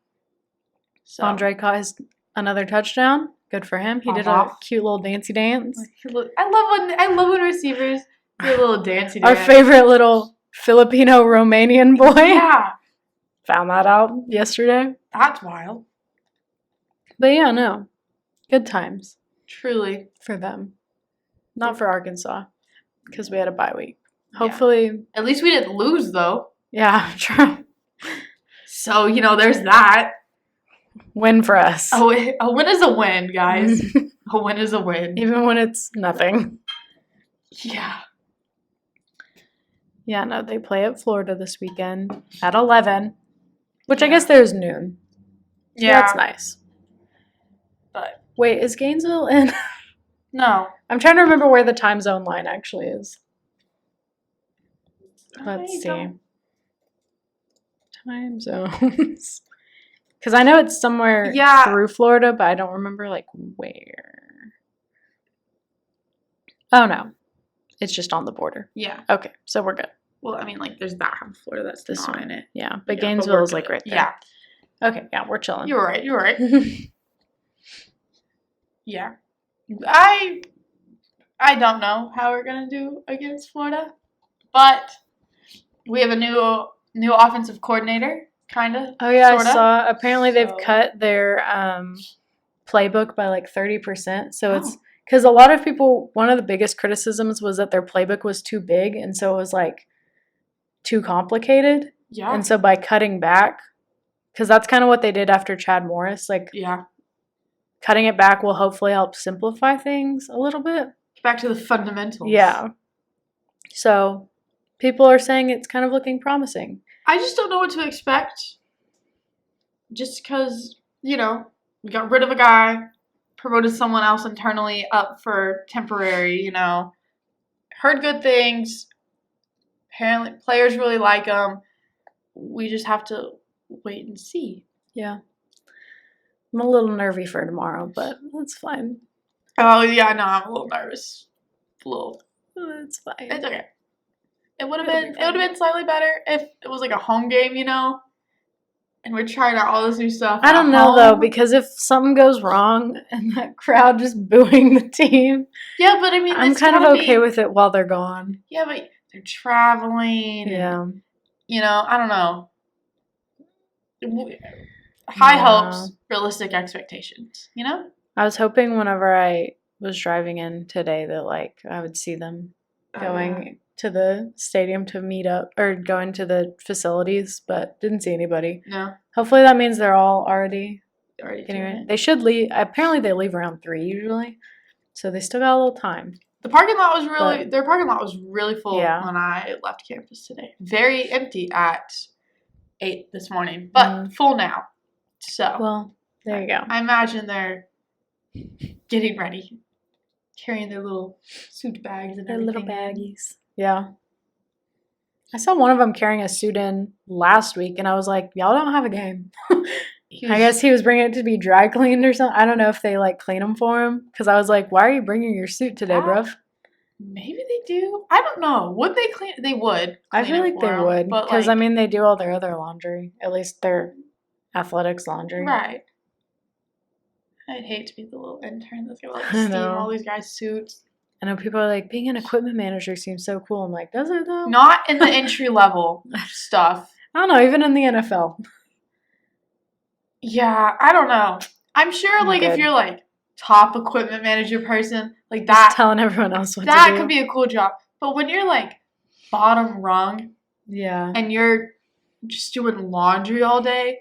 [SPEAKER 2] So. Andre caught another touchdown. Good for him. He did a cute little dancey dance.
[SPEAKER 1] I love when receivers do a little dancey dance.
[SPEAKER 2] Our favorite little Filipino Romanian boy.
[SPEAKER 1] Yeah.
[SPEAKER 2] Found that out yesterday.
[SPEAKER 1] That's wild.
[SPEAKER 2] But yeah, no. Good times.
[SPEAKER 1] Truly.
[SPEAKER 2] For them. Not for Arkansas. Because we had a bye week. Hopefully.
[SPEAKER 1] Yeah. At least we didn't lose, though.
[SPEAKER 2] Yeah, true.
[SPEAKER 1] So, there's that.
[SPEAKER 2] Win for us.
[SPEAKER 1] A win is a win, guys. A win is a win.
[SPEAKER 2] Even when it's nothing.
[SPEAKER 1] Yeah.
[SPEAKER 2] Yeah, no, they play at Florida this weekend at 11. Which I guess there's noon. So that's nice.
[SPEAKER 1] But
[SPEAKER 2] wait, is Gainesville in?
[SPEAKER 1] No.
[SPEAKER 2] I'm trying to remember where the time zone line actually is. Let's see. Time zones. Because I know it's somewhere through Florida, but I don't remember, where. Oh, no. It's just on the border.
[SPEAKER 1] Yeah.
[SPEAKER 2] Okay, so we're good.
[SPEAKER 1] Well, I mean, there's that half of Florida that's
[SPEAKER 2] this
[SPEAKER 1] not in it.
[SPEAKER 2] Yeah, but Gainesville is, right there.
[SPEAKER 1] Yeah.
[SPEAKER 2] Okay, yeah, we're chilling.
[SPEAKER 1] You're right. Yeah. I don't know how we're going to do against Florida, but we have a new offensive coordinator, kind of.
[SPEAKER 2] Oh, yeah, sorta. I saw. Apparently they've cut their playbook by 30%. So it's because a lot of people, one of the biggest criticisms was that their playbook was too big, and so it was too complicated.
[SPEAKER 1] Yeah.
[SPEAKER 2] And so by cutting back, because that's kind of what they did after Chad Morris, cutting it back will hopefully help simplify things a little bit.
[SPEAKER 1] Back to the fundamentals.
[SPEAKER 2] Yeah. So people are saying it's kind of looking promising.
[SPEAKER 1] I just don't know what to expect. Just because, we got rid of a guy, promoted someone else internally up for temporary, Heard good things. Apparently players really like him. We just have to wait and see.
[SPEAKER 2] Yeah. I'm a little nervy for tomorrow, but that's fine.
[SPEAKER 1] Oh, yeah, no, I'm a little nervous.
[SPEAKER 2] It's fine.
[SPEAKER 1] It's okay. It would have been slightly better if it was a home game, and we're trying out all this new stuff.
[SPEAKER 2] I don't know, though, because if something goes wrong and that crowd just booing the team.
[SPEAKER 1] Yeah, but I mean,
[SPEAKER 2] I'm kind of okay with it while they're gone.
[SPEAKER 1] Yeah, but they're traveling.
[SPEAKER 2] Yeah.
[SPEAKER 1] And, I don't know. High hopes, realistic expectations,
[SPEAKER 2] I was hoping whenever I was driving in today that, I would see them going to the stadium to meet up or going to the facilities, but didn't see anybody.
[SPEAKER 1] No.
[SPEAKER 2] Hopefully that means they're all already getting ready.
[SPEAKER 1] It.
[SPEAKER 2] They should leave. Apparently they leave around 3 usually, so they still got a little time.
[SPEAKER 1] Their parking lot was really full when I left campus today. Very empty at 8 this morning, but full now. So.
[SPEAKER 2] Well, there you go.
[SPEAKER 1] I imagine they're getting ready, carrying their little suit bags and everything.
[SPEAKER 2] Their little baggies. Yeah. I saw one of them carrying a suit in last week, and I was like, y'all don't have a game. I guess he was bringing it to be dry cleaned or something. I don't know if they, clean them for him, because I was like, why are you bringing your suit today, bruv?
[SPEAKER 1] Maybe they do. I don't know. Would they clean? They would.
[SPEAKER 2] I
[SPEAKER 1] Clean
[SPEAKER 2] feel
[SPEAKER 1] it
[SPEAKER 2] like
[SPEAKER 1] for
[SPEAKER 2] they
[SPEAKER 1] 'em,
[SPEAKER 2] would.
[SPEAKER 1] but
[SPEAKER 2] Because,
[SPEAKER 1] like,
[SPEAKER 2] they do all their other laundry. At least their athletics laundry.
[SPEAKER 1] right. I'd hate to be the little intern that's gonna like
[SPEAKER 2] I
[SPEAKER 1] steam
[SPEAKER 2] know.
[SPEAKER 1] all these guys' suits.
[SPEAKER 2] I know people are like, being an equipment manager seems so cool. I'm like, does it though?
[SPEAKER 1] Not in the entry level stuff.
[SPEAKER 2] I don't know, even in the NFL.
[SPEAKER 1] Yeah, I don't know. I'm sure
[SPEAKER 2] I'm
[SPEAKER 1] like if
[SPEAKER 2] good.
[SPEAKER 1] you're like top equipment manager person, like
[SPEAKER 2] Just
[SPEAKER 1] that
[SPEAKER 2] telling everyone else what to
[SPEAKER 1] that
[SPEAKER 2] do.
[SPEAKER 1] could be a cool job. But when you're like bottom rung
[SPEAKER 2] Yeah.
[SPEAKER 1] and you're just doing laundry all day,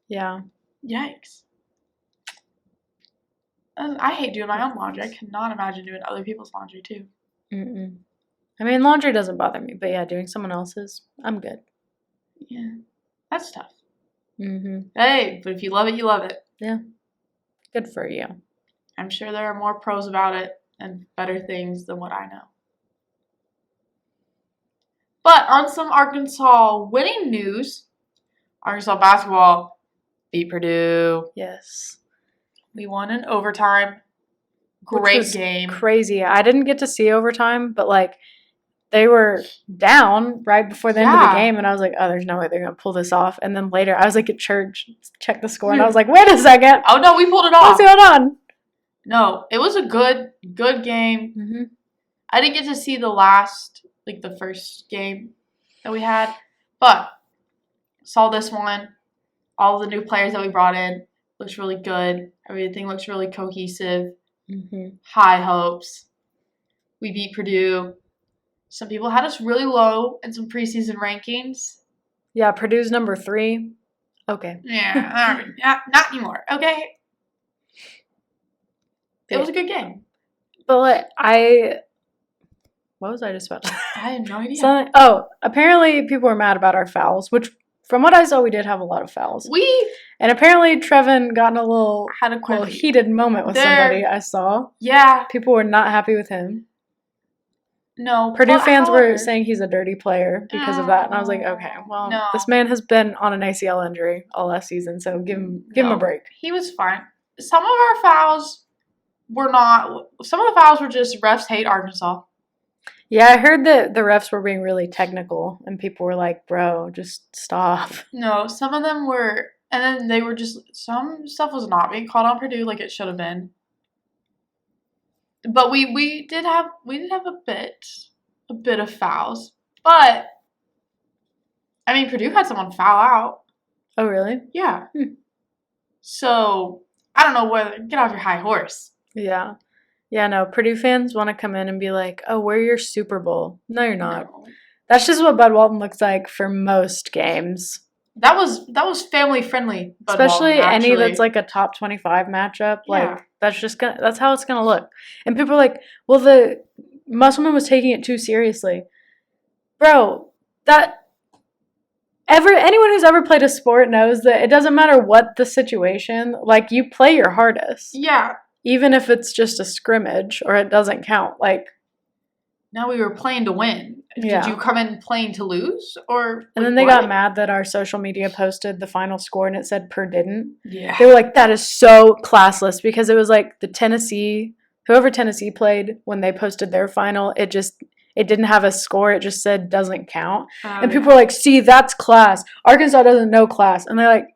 [SPEAKER 2] Yeah.
[SPEAKER 1] yikes. I hate doing my own laundry. I cannot imagine doing other people's laundry too.
[SPEAKER 2] Mm-mm. I mean, laundry doesn't bother me, but yeah, doing someone else's, I'm good.
[SPEAKER 1] Yeah, that's tough.
[SPEAKER 2] Mm-hmm.
[SPEAKER 1] Hey, but if you love it, you love it.
[SPEAKER 2] Yeah. Good for you.
[SPEAKER 1] I'm sure there are more pros about it and better things than what I know. But on some Arkansas winning news, Arkansas basketball beat Purdue.
[SPEAKER 2] Yes.
[SPEAKER 1] We won in overtime.
[SPEAKER 2] Which
[SPEAKER 1] Great
[SPEAKER 2] was
[SPEAKER 1] game.
[SPEAKER 2] Crazy. I didn't get to see overtime, but like they were down right before the end of the game, and I was like, oh, there's no way they're gonna pull this off. And then later I was like at church, checked the score, and I was like, wait a second.
[SPEAKER 1] Oh no, we pulled it off.
[SPEAKER 2] What's going on?
[SPEAKER 1] No, it was a good game.
[SPEAKER 2] Mm-hmm.
[SPEAKER 1] I didn't get to see the first game that we had, but saw this one. All the new players that we brought in looks really good. Everything looks really cohesive.
[SPEAKER 2] Mm-hmm.
[SPEAKER 1] High hopes. We beat Purdue. Some people had us really low in some preseason rankings.
[SPEAKER 2] Yeah, Purdue's number 3. Okay.
[SPEAKER 1] Yeah, not anymore. Okay. It was a good game.
[SPEAKER 2] But what was I just about to say?
[SPEAKER 1] I had no idea.
[SPEAKER 2] Apparently people were mad about our fouls, which from what I saw, we did have a lot of fouls. And apparently Trevin got in a little heated moment with somebody I saw.
[SPEAKER 1] Yeah.
[SPEAKER 2] People were not happy with him.
[SPEAKER 1] No.
[SPEAKER 2] Purdue fans were saying he's a dirty player because of that. And I was like, okay, well, this man has been on an ACL injury all last season, so give him a break.
[SPEAKER 1] He was fine. Some of our fouls were not. Some of the fouls were just refs hate Arkansas.
[SPEAKER 2] Yeah, I heard that the refs were being really technical, and people were like, bro, just stop.
[SPEAKER 1] No, some of them were, and then they were just, some stuff was not being called on Purdue like it should have been. But we did have a bit of fouls. But, I mean, Purdue had someone foul out.
[SPEAKER 2] Oh, really?
[SPEAKER 1] Yeah. So, I don't know whether, get off your high horse.
[SPEAKER 2] Yeah. Yeah, no, Purdue fans want to come in and be like, oh, we're your Super Bowl. No, you're not. No. That's just what Bud Walton looks like for most games.
[SPEAKER 1] That was family friendly.
[SPEAKER 2] Especially Walton, any that's like a top 25 matchup. Like that's how it's gonna look. And people are like, well, the Musselman was taking it too seriously. Bro, anyone who's ever played a sport knows that it doesn't matter what the situation, like you play your hardest.
[SPEAKER 1] Yeah.
[SPEAKER 2] Even if it's just a scrimmage or it doesn't count, like.
[SPEAKER 1] Now we were playing to win.
[SPEAKER 2] Yeah.
[SPEAKER 1] Did you come in playing to lose, or?
[SPEAKER 2] And then they got mad that our social media posted the final score and it said Purdue didn't.
[SPEAKER 1] Yeah.
[SPEAKER 2] They were like, that is so classless, because it was like whoever Tennessee played when they posted their final, it didn't have a score. It just said doesn't count. And people were like, see, that's class. Arkansas doesn't know class. And they're like,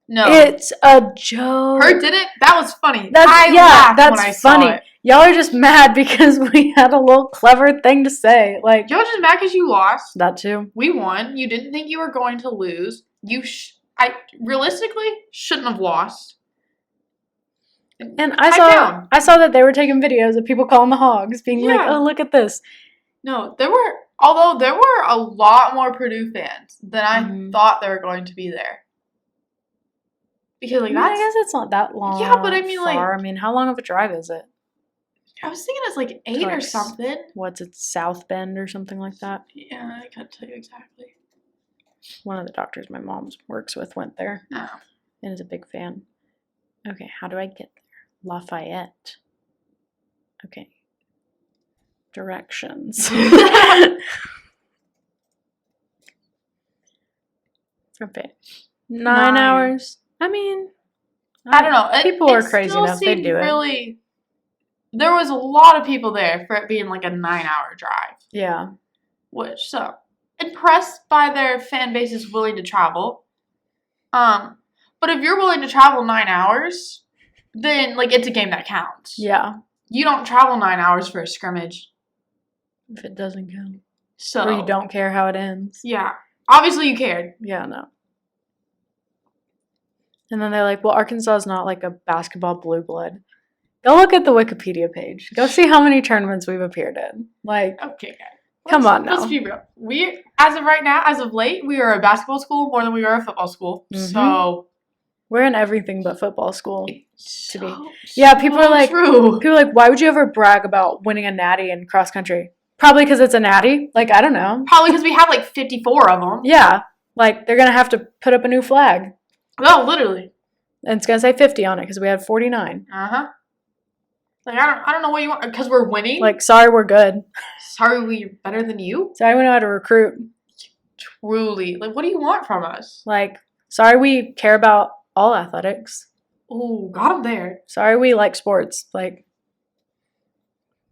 [SPEAKER 2] no, it's a joke.
[SPEAKER 1] Purdue didn't? That was funny.
[SPEAKER 2] That's funny. Y'all are just mad because we had a little clever thing to say. Like,
[SPEAKER 1] y'all just mad because you lost.
[SPEAKER 2] That too.
[SPEAKER 1] We won. You didn't think you were going to lose. I realistically shouldn't have lost.
[SPEAKER 2] And I saw that they were taking videos of people calling the Hogs, being like, "Oh, look at this."
[SPEAKER 1] No, there were a lot more Purdue fans than I thought there were going to be there. Because I
[SPEAKER 2] guess it's not that long.
[SPEAKER 1] Yeah, but I mean,
[SPEAKER 2] far. I mean, how long of a drive is it?
[SPEAKER 1] I was thinking it's like 8 or something.
[SPEAKER 2] What's it, South Bend or something like that?
[SPEAKER 1] Yeah, I can't tell you exactly.
[SPEAKER 2] One of the doctors my mom works with went there.
[SPEAKER 1] Oh.
[SPEAKER 2] And is a big fan. Okay, how do I get there? Lafayette. Okay. Directions. Okay. 9 hours. I mean,
[SPEAKER 1] I don't know.
[SPEAKER 2] People are crazy enough. They do it.
[SPEAKER 1] there was a lot of people there for it being like a 9-hour drive.
[SPEAKER 2] Yeah.
[SPEAKER 1] Which, so, impressed by their fan bases willing to travel. But if you're willing to travel 9 hours, then, like, it's a game that counts.
[SPEAKER 2] Yeah.
[SPEAKER 1] You don't travel 9 hours for a scrimmage.
[SPEAKER 2] If it doesn't count.
[SPEAKER 1] So.
[SPEAKER 2] Or you don't care how it ends.
[SPEAKER 1] Yeah. Obviously you cared.
[SPEAKER 2] Yeah, no. And then they're like, well, Arkansas is not like a basketball blue blood. Go look at the Wikipedia page. Go see how many tournaments we've appeared in. Like,
[SPEAKER 1] Okay, guys.
[SPEAKER 2] Come on now.
[SPEAKER 1] Let's be real. We, as of right now, as of late, we are a basketball school more than we are a football school.
[SPEAKER 2] Mhm.
[SPEAKER 1] So.
[SPEAKER 2] We're in everything but football school.
[SPEAKER 1] So,
[SPEAKER 2] to be. Yeah, people are like,
[SPEAKER 1] true.
[SPEAKER 2] why would you ever brag about winning a natty in cross country? Probably because it's a natty. Like, I don't know.
[SPEAKER 1] Probably because we have like 54 of them.
[SPEAKER 2] Yeah. Like, they're going to have to put up a new flag.
[SPEAKER 1] No, literally.
[SPEAKER 2] And it's going to say 50 on it because we had 49.
[SPEAKER 1] Uh-huh. Like, I don't know what you want. Because we're winning?
[SPEAKER 2] Like, sorry, we're good.
[SPEAKER 1] Sorry, we're better than you?
[SPEAKER 2] Sorry, we know how to recruit.
[SPEAKER 1] Truly. Like, what do you want from us?
[SPEAKER 2] Like, sorry, we care about all athletics.
[SPEAKER 1] Ooh, got him there.
[SPEAKER 2] Sorry, we like sports. Like,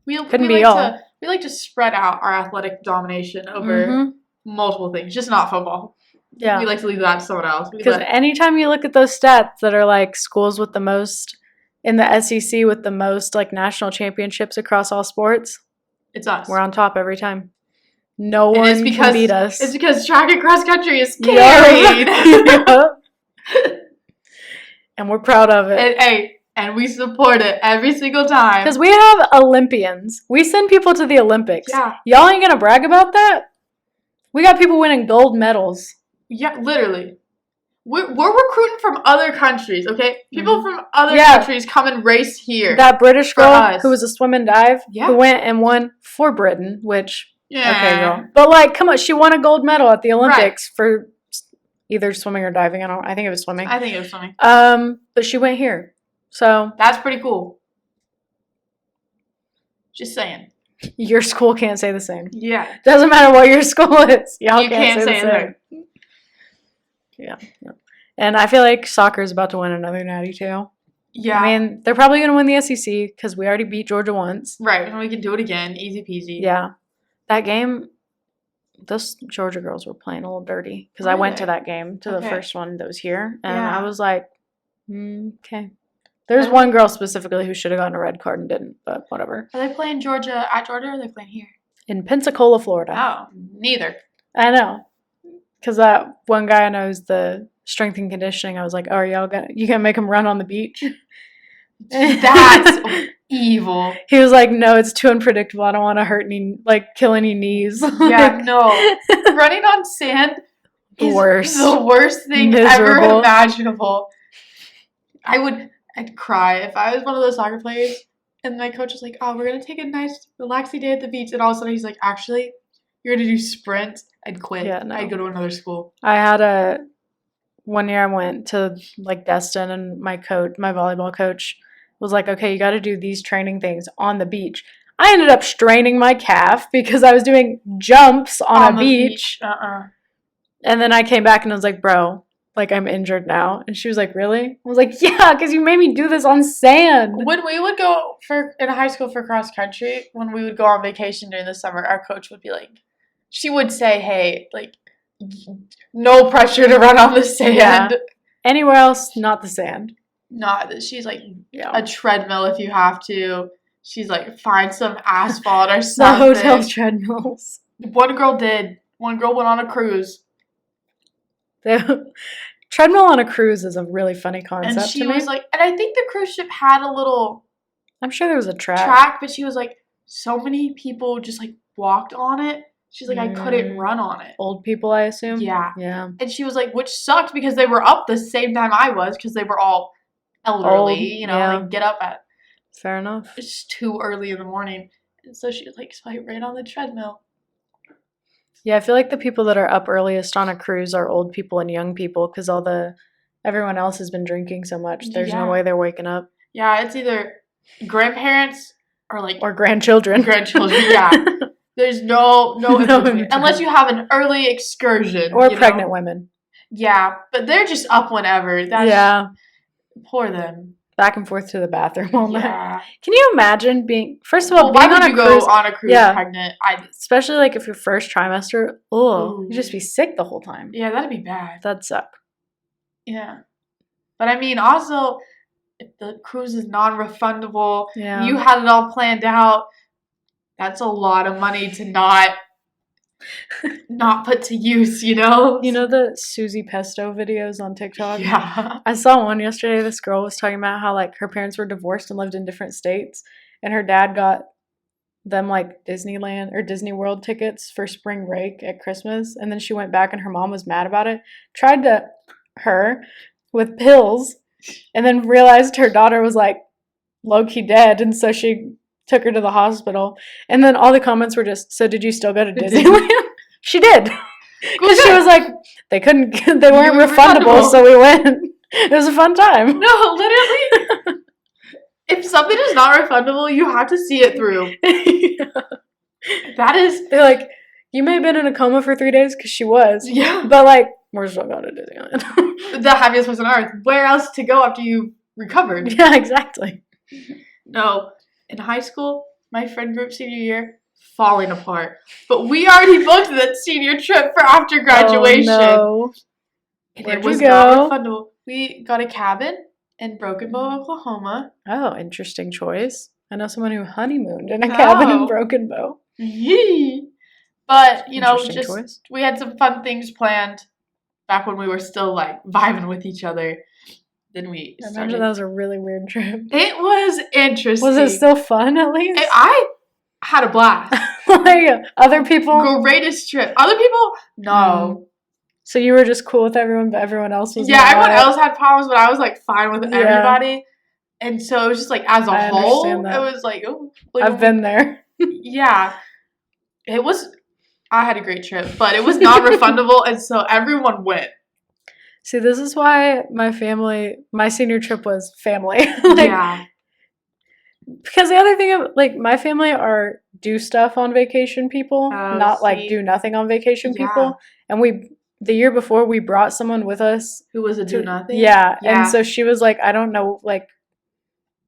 [SPEAKER 2] couldn't
[SPEAKER 1] we
[SPEAKER 2] be
[SPEAKER 1] like
[SPEAKER 2] all.
[SPEAKER 1] we like to spread out our athletic domination over multiple things, just not football.
[SPEAKER 2] Yeah.
[SPEAKER 1] We like to leave that to someone else.
[SPEAKER 2] Because anytime you look at those stats that are like schools with the most in the SEC with the most like national championships across all sports,
[SPEAKER 1] it's us.
[SPEAKER 2] We're on top every time. No
[SPEAKER 1] And
[SPEAKER 2] one can beat us.
[SPEAKER 1] It's because track and cross country is carried.
[SPEAKER 2] Yep. And we're proud of it.
[SPEAKER 1] And we support it every single time.
[SPEAKER 2] Because we have Olympians. We send people to the Olympics.
[SPEAKER 1] Yeah.
[SPEAKER 2] Y'all ain't going to brag about that? We got people winning gold medals.
[SPEAKER 1] Yeah, literally. We're recruiting from other countries, okay? People from other countries come and race here.
[SPEAKER 2] That British girl who was a swim and dive,
[SPEAKER 1] Yeah.
[SPEAKER 2] who went and won for Britain, which,
[SPEAKER 1] Yeah.
[SPEAKER 2] okay, girl. But, like, come on, she won a gold medal at the Olympics for either swimming or diving. I think it was swimming.
[SPEAKER 1] I think it was swimming.
[SPEAKER 2] But she went here. So.
[SPEAKER 1] That's pretty cool. Just saying.
[SPEAKER 2] Your school can't say the same.
[SPEAKER 1] Yeah.
[SPEAKER 2] Doesn't matter what your school is. Y'all
[SPEAKER 1] You
[SPEAKER 2] can't say the same. Yeah. And I feel like soccer is about to win another natty too.
[SPEAKER 1] Yeah.
[SPEAKER 2] I mean, they're probably going to win the SEC because we already beat Georgia once.
[SPEAKER 1] Right. And we can do it again. Easy peasy.
[SPEAKER 2] Yeah. That game, those Georgia girls were playing a little dirty because I went to that game, to the first one that was here. And I was like, okay. There's one girl specifically who should have gotten a red card and didn't, but whatever.
[SPEAKER 1] Are they playing Georgia at Georgia or are they playing here?
[SPEAKER 2] In Pensacola, Florida.
[SPEAKER 1] Oh, neither.
[SPEAKER 2] I know. Because that one guy knows the strength and conditioning. I was like, oh, are y'all you gonna make him run on the beach?
[SPEAKER 1] That's evil.
[SPEAKER 2] He was like, no, it's too unpredictable. I don't want to kill any knees.
[SPEAKER 1] Yeah, no. Running on sand is the worst thing ever imaginable. I'd cry if I was one of those soccer players and my coach was like, oh, we're going to take a nice relaxing day at the beach. And all of a sudden he's like, actually, you're going to do sprints. I'd quit.
[SPEAKER 2] Yeah, no.
[SPEAKER 1] I'd go to another school.
[SPEAKER 2] I had one year I went to like Destin and my volleyball coach was like, okay, you got to do these training things on the beach. I ended up straining my calf because I was doing jumps on a beach. And then I came back and I was like, bro, like, I'm injured now. And she was like, really? I was like, yeah, because you made me do this on sand.
[SPEAKER 1] When we would go in high school for cross country, when we would go on vacation during the summer, our coach would be like, she would say, hey, like, no pressure to run on the sand.
[SPEAKER 2] Yeah. Anywhere else, not the sand.
[SPEAKER 1] She's like, a treadmill if you have to. She's like, find some asphalt or
[SPEAKER 2] The
[SPEAKER 1] something.
[SPEAKER 2] hotel treadmills.
[SPEAKER 1] One girl did. One girl went on a cruise.
[SPEAKER 2] Treadmill on a cruise is a really funny concept.
[SPEAKER 1] And she was like, and I think the cruise ship had a little.
[SPEAKER 2] I'm sure there was a track.
[SPEAKER 1] But she was like, so many people just like walked on it. She's like, I couldn't run on it.
[SPEAKER 2] Old people, I assume?
[SPEAKER 1] Yeah.
[SPEAKER 2] Yeah.
[SPEAKER 1] And she was like, which sucked because they were up the same time I was because they were all elderly, like get up at.
[SPEAKER 2] Fair enough.
[SPEAKER 1] It's too early in the morning. And so she was like, so I ran on the treadmill.
[SPEAKER 2] Yeah, I feel like the people that are up earliest on a cruise are old people and young people because everyone else has been drinking so much. There's no way they're waking up.
[SPEAKER 1] Yeah, it's either grandparents or
[SPEAKER 2] grandchildren.
[SPEAKER 1] Grandchildren, yeah. There's no unless you have an early excursion.
[SPEAKER 2] Or pregnant women.
[SPEAKER 1] Yeah, but they're just up whenever. Poor them.
[SPEAKER 2] back and forth to the bathroom all night.
[SPEAKER 1] Yeah.
[SPEAKER 2] Can you imagine first of all,
[SPEAKER 1] Why
[SPEAKER 2] being
[SPEAKER 1] would
[SPEAKER 2] on
[SPEAKER 1] you
[SPEAKER 2] a
[SPEAKER 1] go
[SPEAKER 2] cruise,
[SPEAKER 1] on a cruise
[SPEAKER 2] Yeah.
[SPEAKER 1] pregnant?
[SPEAKER 2] especially like if your first trimester,
[SPEAKER 1] Ooh.
[SPEAKER 2] you'd just be sick the whole time.
[SPEAKER 1] Yeah, that'd be bad.
[SPEAKER 2] That'd suck.
[SPEAKER 1] Yeah. But I mean, also, if the cruise is non-refundable,
[SPEAKER 2] Yeah.
[SPEAKER 1] you had it all planned out, that's a lot of money to not put to use, you know?
[SPEAKER 2] You know the Susie Pesto videos on TikTok?
[SPEAKER 1] Yeah.
[SPEAKER 2] I saw one yesterday. This girl was talking about how like her parents were divorced and lived in different states, and her dad got them like Disneyland or Disney World tickets for spring break at Christmas, and then she went back and her mom was mad about it. Tried to her with pills, and then realized her daughter was like low-key dead, and so she took her to the hospital. And then all the comments were just, so did you still go to Disneyland? She did. Because she was like, they weren't refundable, so we went. It was a fun time.
[SPEAKER 1] No, literally. If something is not refundable, you have to see it through.
[SPEAKER 2] Yeah.
[SPEAKER 1] That is.
[SPEAKER 2] They're like, you may have been in a coma for 3 days, because she was.
[SPEAKER 1] Yeah.
[SPEAKER 2] But like, we're still going to Disneyland.
[SPEAKER 1] The happiest person on earth. Where else to go after you recovered?
[SPEAKER 2] Yeah, exactly.
[SPEAKER 1] No. In high school, my friend group senior year, falling apart. But we already booked that senior trip for after graduation.
[SPEAKER 2] Oh, no.
[SPEAKER 1] And
[SPEAKER 2] Where'd
[SPEAKER 1] it was
[SPEAKER 2] you
[SPEAKER 1] not
[SPEAKER 2] go?
[SPEAKER 1] refundable. We got a cabin in Broken Bow, Oklahoma.
[SPEAKER 2] Oh, interesting choice. I know someone who honeymooned in a cabin in Broken Bow.
[SPEAKER 1] Yee. But, you know,
[SPEAKER 2] Interesting
[SPEAKER 1] just
[SPEAKER 2] choice.
[SPEAKER 1] we had some fun things planned back when we were still like vibing with each other. Then we
[SPEAKER 2] I
[SPEAKER 1] started.
[SPEAKER 2] imagine that was a really weird trip.
[SPEAKER 1] It was interesting.
[SPEAKER 2] Was it still fun at least?
[SPEAKER 1] I had a blast.
[SPEAKER 2] Like other people?
[SPEAKER 1] Greatest trip. Other people, no.
[SPEAKER 2] So you were just cool with everyone, but everyone else was
[SPEAKER 1] Yeah,
[SPEAKER 2] mad?
[SPEAKER 1] everyone else had problems, but I was like fine with
[SPEAKER 2] Yeah.
[SPEAKER 1] everybody. And so it was just like as a
[SPEAKER 2] I
[SPEAKER 1] whole,
[SPEAKER 2] understand that.
[SPEAKER 1] it was like, oh, like,
[SPEAKER 2] I've been there.
[SPEAKER 1] Yeah. It was, I had a great trip, but it was not refundable, and so everyone went.
[SPEAKER 2] See, this is why my senior trip was family.
[SPEAKER 1] Yeah.
[SPEAKER 2] Because the other thing, like, my family are do stuff on vacation people, not like do nothing on vacation people. And the year before, we brought someone with us.
[SPEAKER 1] Who was a do nothing?
[SPEAKER 2] Yeah. And so she was like, I don't know, like,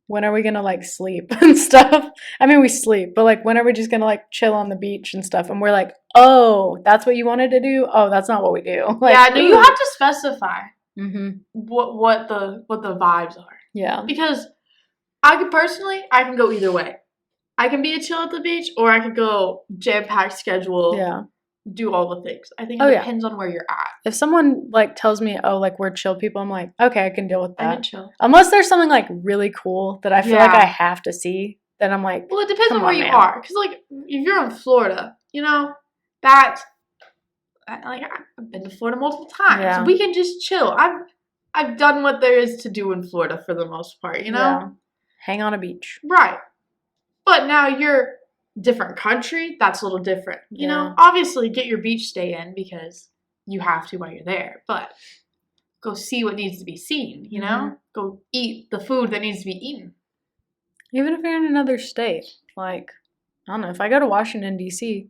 [SPEAKER 2] when are we going to, like, sleep and stuff? I mean, we sleep, but, like, when are we just going to, like, chill on the beach and stuff? And we're like, oh, that's what you wanted to do? Oh, that's not what we do. Like,
[SPEAKER 1] yeah, no, you have to specify
[SPEAKER 2] Mm-hmm.
[SPEAKER 1] what the vibes are.
[SPEAKER 2] Yeah.
[SPEAKER 1] Because I can go either way. I can be a chill at the beach, or I could go jam-packed schedule.
[SPEAKER 2] Yeah.
[SPEAKER 1] Do all the things. I think it depends on where you're at.
[SPEAKER 2] If someone like tells me, oh, like we're chill people, I'm like, okay, I can deal with that.
[SPEAKER 1] I can chill.
[SPEAKER 2] Unless there's something like really cool that I feel like I have to see, then I'm like,
[SPEAKER 1] well, it depends on where you
[SPEAKER 2] man.
[SPEAKER 1] are. Because like if you're in Florida, you know, I've been to Florida multiple times.
[SPEAKER 2] Yeah.
[SPEAKER 1] We can just chill. I've done what there is to do in Florida for the most part. You know,
[SPEAKER 2] Yeah. Hang on a beach.
[SPEAKER 1] Right. But now you're different country, that's a little different. You
[SPEAKER 2] Yeah.
[SPEAKER 1] know, obviously get your beach stay in because you have to while you're there, but go see what needs to be seen, you know? Go eat the food that needs to be eaten.
[SPEAKER 2] Even if you're in another state, like, I don't know, if I go to Washington, D.C.,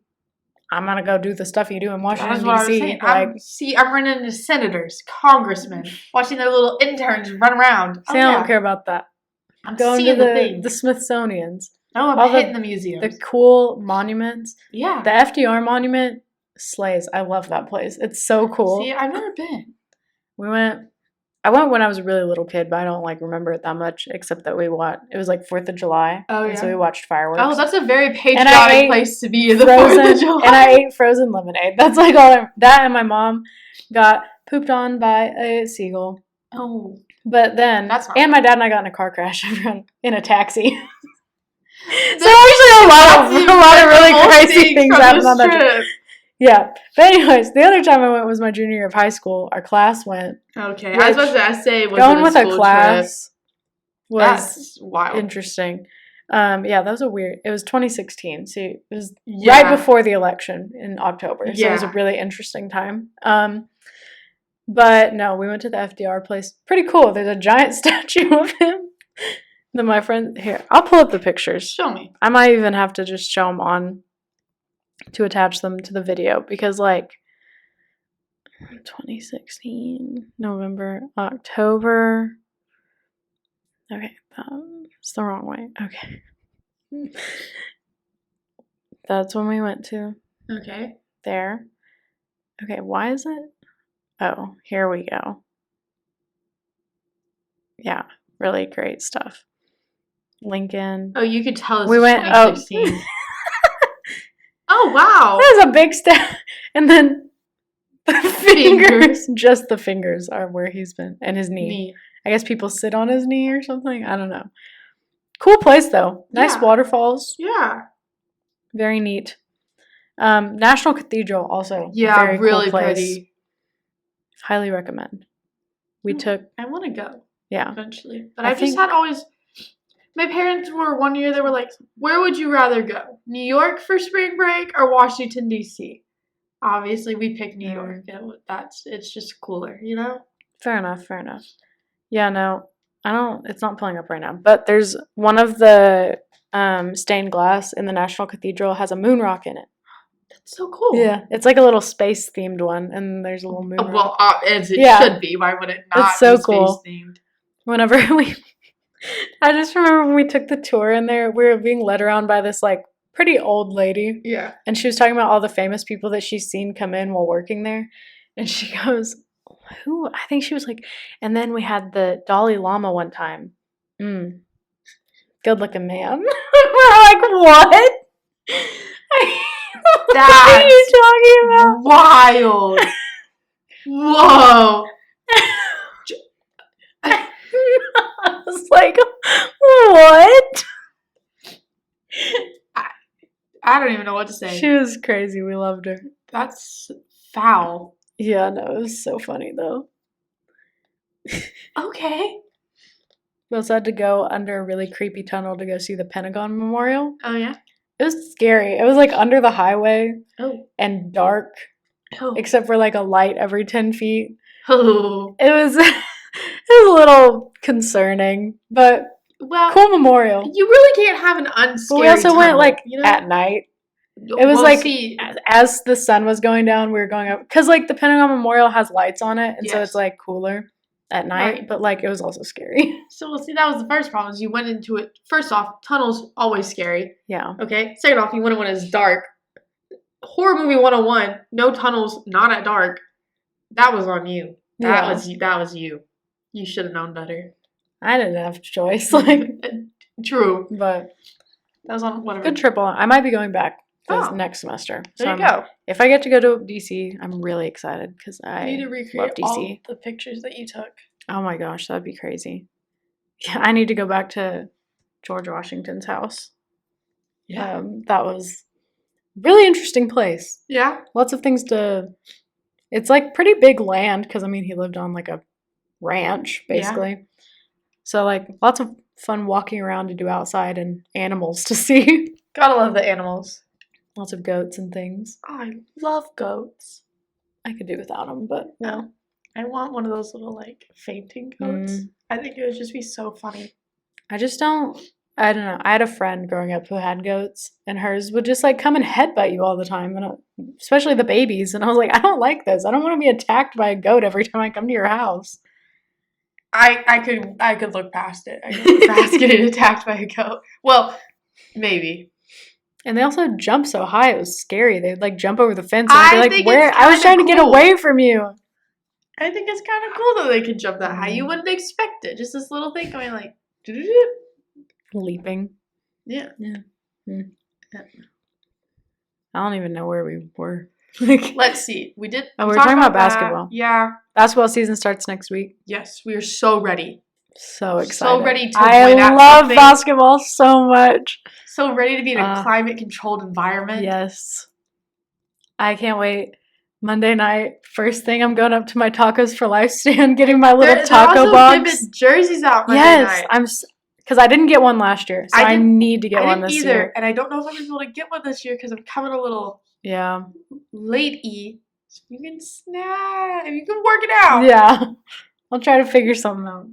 [SPEAKER 2] I'm going to go do the stuff you do in Washington,
[SPEAKER 1] That's what I was
[SPEAKER 2] D.C.
[SPEAKER 1] saying.
[SPEAKER 2] Like,
[SPEAKER 1] I'm running into senators, congressmen, watching their little interns run around.
[SPEAKER 2] See, I don't care about that.
[SPEAKER 1] I'm
[SPEAKER 2] going
[SPEAKER 1] seeing
[SPEAKER 2] to
[SPEAKER 1] the things.
[SPEAKER 2] the Smithsonian's.
[SPEAKER 1] Oh, I'm
[SPEAKER 2] all
[SPEAKER 1] hitting the museums.
[SPEAKER 2] The cool monuments.
[SPEAKER 1] Yeah.
[SPEAKER 2] The FDR monument slays. I love that place. It's so cool.
[SPEAKER 1] See, I've never been.
[SPEAKER 2] I went when I was a really little kid, but I don't like remember it that much, except that it was like 4th of July.
[SPEAKER 1] Oh,
[SPEAKER 2] and so we watched fireworks.
[SPEAKER 1] Oh, that's a very patriotic place to be, the 4th of July.
[SPEAKER 2] And I ate frozen lemonade. That's like that, and my mom got pooped on by a seagull.
[SPEAKER 1] Oh.
[SPEAKER 2] But then,
[SPEAKER 1] and
[SPEAKER 2] my dad and I got in a car crash in a taxi. So actually a lot of really crazy things happened on that trip. Yeah. But anyways, the other time I went was my junior year of high school. Our class went.
[SPEAKER 1] Okay. I was about to say,
[SPEAKER 2] going with a class was
[SPEAKER 1] that's wild.
[SPEAKER 2] Interesting. Yeah, that was it was 2016. So it was right before the election in October. So it was a really interesting time. But no, we went to the FDR place. Pretty cool. There's a giant statue of him. Then my friend, here, I'll pull up the pictures.
[SPEAKER 1] Show me.
[SPEAKER 2] I might even have to just show them on to attach them to the video because, like, 2016, November, October. Okay, that's the wrong way. Okay. That's when we went to.
[SPEAKER 1] Okay.
[SPEAKER 2] There. Okay, why is it? Oh, here we go. Yeah, really great stuff. Lincoln.
[SPEAKER 1] Oh, you could tell this
[SPEAKER 2] We
[SPEAKER 1] is
[SPEAKER 2] went.
[SPEAKER 1] 2016. Oh, wow.
[SPEAKER 2] That was a big step. And then the fingers, just the fingers are where he's been, and his knee. I guess people sit on his knee or something. I don't know. Cool place though. Nice waterfalls.
[SPEAKER 1] Yeah.
[SPEAKER 2] Very neat. National Cathedral also.
[SPEAKER 1] Yeah,
[SPEAKER 2] very
[SPEAKER 1] really
[SPEAKER 2] cool place.
[SPEAKER 1] pretty.
[SPEAKER 2] Highly recommend. We took.
[SPEAKER 1] I want to go.
[SPEAKER 2] Yeah.
[SPEAKER 1] Eventually, but I've just had always. My parents were one year. They were like, "Where would you rather go? New York for spring break or Washington D.C.?" Obviously, we picked New York. It's just cooler, you know.
[SPEAKER 2] Fair enough. Fair enough. Yeah. No, I don't. It's not pulling up right now. But there's one of the stained glass in the National Cathedral has a moon rock in it.
[SPEAKER 1] That's so cool.
[SPEAKER 2] Yeah, it's like a little space themed one, and there's a little moon.
[SPEAKER 1] Well, as it should be. Why would it not?
[SPEAKER 2] It's so
[SPEAKER 1] be
[SPEAKER 2] cool.
[SPEAKER 1] Space themed.
[SPEAKER 2] Whenever I just remember when we took the tour in there, we were being led around by this like pretty old lady.
[SPEAKER 1] Yeah.
[SPEAKER 2] And she was talking about all the famous people that she's seen come in while working there, and she goes, "Who?" I think she was like, and then we had the Dalai Lama one time. Good looking man. We're like, what? What are you talking about?
[SPEAKER 1] Wild. Whoa.
[SPEAKER 2] I was like, what?
[SPEAKER 1] I don't even know what to say.
[SPEAKER 2] She was crazy. We loved her.
[SPEAKER 1] That's foul.
[SPEAKER 2] Yeah, no, it was so funny though.
[SPEAKER 1] Okay.
[SPEAKER 2] We also had to go under a really creepy tunnel to go see the Pentagon Memorial.
[SPEAKER 1] Oh, yeah?
[SPEAKER 2] It was scary. It was like under the highway and dark, except for like a light every 10 feet.
[SPEAKER 1] Oh.
[SPEAKER 2] It was a little concerning, but cool memorial.
[SPEAKER 1] You really can't have an unscary
[SPEAKER 2] But we also went like
[SPEAKER 1] you know?
[SPEAKER 2] at night. It was as the sun was going down, we were going up. Because like the Pentagon Memorial has lights on it, and so it's like cooler at night. Right. But like it was also scary.
[SPEAKER 1] So see, that was the first problem. Is you went into it. First off, tunnels always scary.
[SPEAKER 2] Yeah.
[SPEAKER 1] Okay. Second off, you went in when it's dark. Horror movie 101. No tunnels, not at dark. That was on you. That was you. You should have known better.
[SPEAKER 2] I didn't have a choice. Like
[SPEAKER 1] true,
[SPEAKER 2] but
[SPEAKER 1] that was on whatever.
[SPEAKER 2] Good trip. I might be going back this next semester.
[SPEAKER 1] There you go.
[SPEAKER 2] If I get to go to DC, I'm really excited because I
[SPEAKER 1] need to recreate
[SPEAKER 2] love DC.
[SPEAKER 1] All the pictures that you took.
[SPEAKER 2] Oh my gosh, that'd be crazy. Yeah, I need to go back to George Washington's house.
[SPEAKER 1] Yeah,
[SPEAKER 2] that was a really interesting place.
[SPEAKER 1] Yeah,
[SPEAKER 2] lots of things to. It's like pretty big land because I mean he lived on like a ranch basically. Yeah. So like lots of fun walking around to do outside and animals to see.
[SPEAKER 1] Gotta love the animals.
[SPEAKER 2] Lots of goats and things.
[SPEAKER 1] Oh, I love goats.
[SPEAKER 2] I could do without them, but well.
[SPEAKER 1] I want one of those little like fainting goats. I think it would just be so funny.
[SPEAKER 2] I don't know. I had a friend growing up who had goats, and hers would just like come and headbutt you all the time, and especially the babies. And I was like, I don't like this. I don't want to be attacked by a goat every time I come to your house.
[SPEAKER 1] I could look past it. I could look past getting attacked by a goat. Well, maybe. And
[SPEAKER 2] they also jump so high; it was scary. They'd like jump over the fence, and I'd be like, "Where? I was trying to get away from you."
[SPEAKER 1] I think it's kind of cool that they can jump that high. You wouldn't expect it. Just this little thing going like,
[SPEAKER 2] leaping.
[SPEAKER 1] Yeah.
[SPEAKER 2] I don't even know where we were.
[SPEAKER 1] Let's see. We did.
[SPEAKER 2] Oh, we're talking about basketball.
[SPEAKER 1] Yeah.
[SPEAKER 2] Basketball season starts next week.
[SPEAKER 1] Yes, we are so ready.
[SPEAKER 2] So excited.
[SPEAKER 1] So ready to
[SPEAKER 2] win at love something. Basketball so much.
[SPEAKER 1] So ready to be in a climate-controlled environment.
[SPEAKER 2] Yes. I can't wait. Monday night, first thing, I'm going up to my Tacos for Life stand, getting my little taco box.
[SPEAKER 1] Vivid jerseys out Monday night.
[SPEAKER 2] Yes, because I didn't get one last year, so I need to get one this year.
[SPEAKER 1] And I don't know if I'm going to be able to get one this year because I'm coming a little late-y. So you can snap. You can work it out.
[SPEAKER 2] Yeah. I'll try to figure something out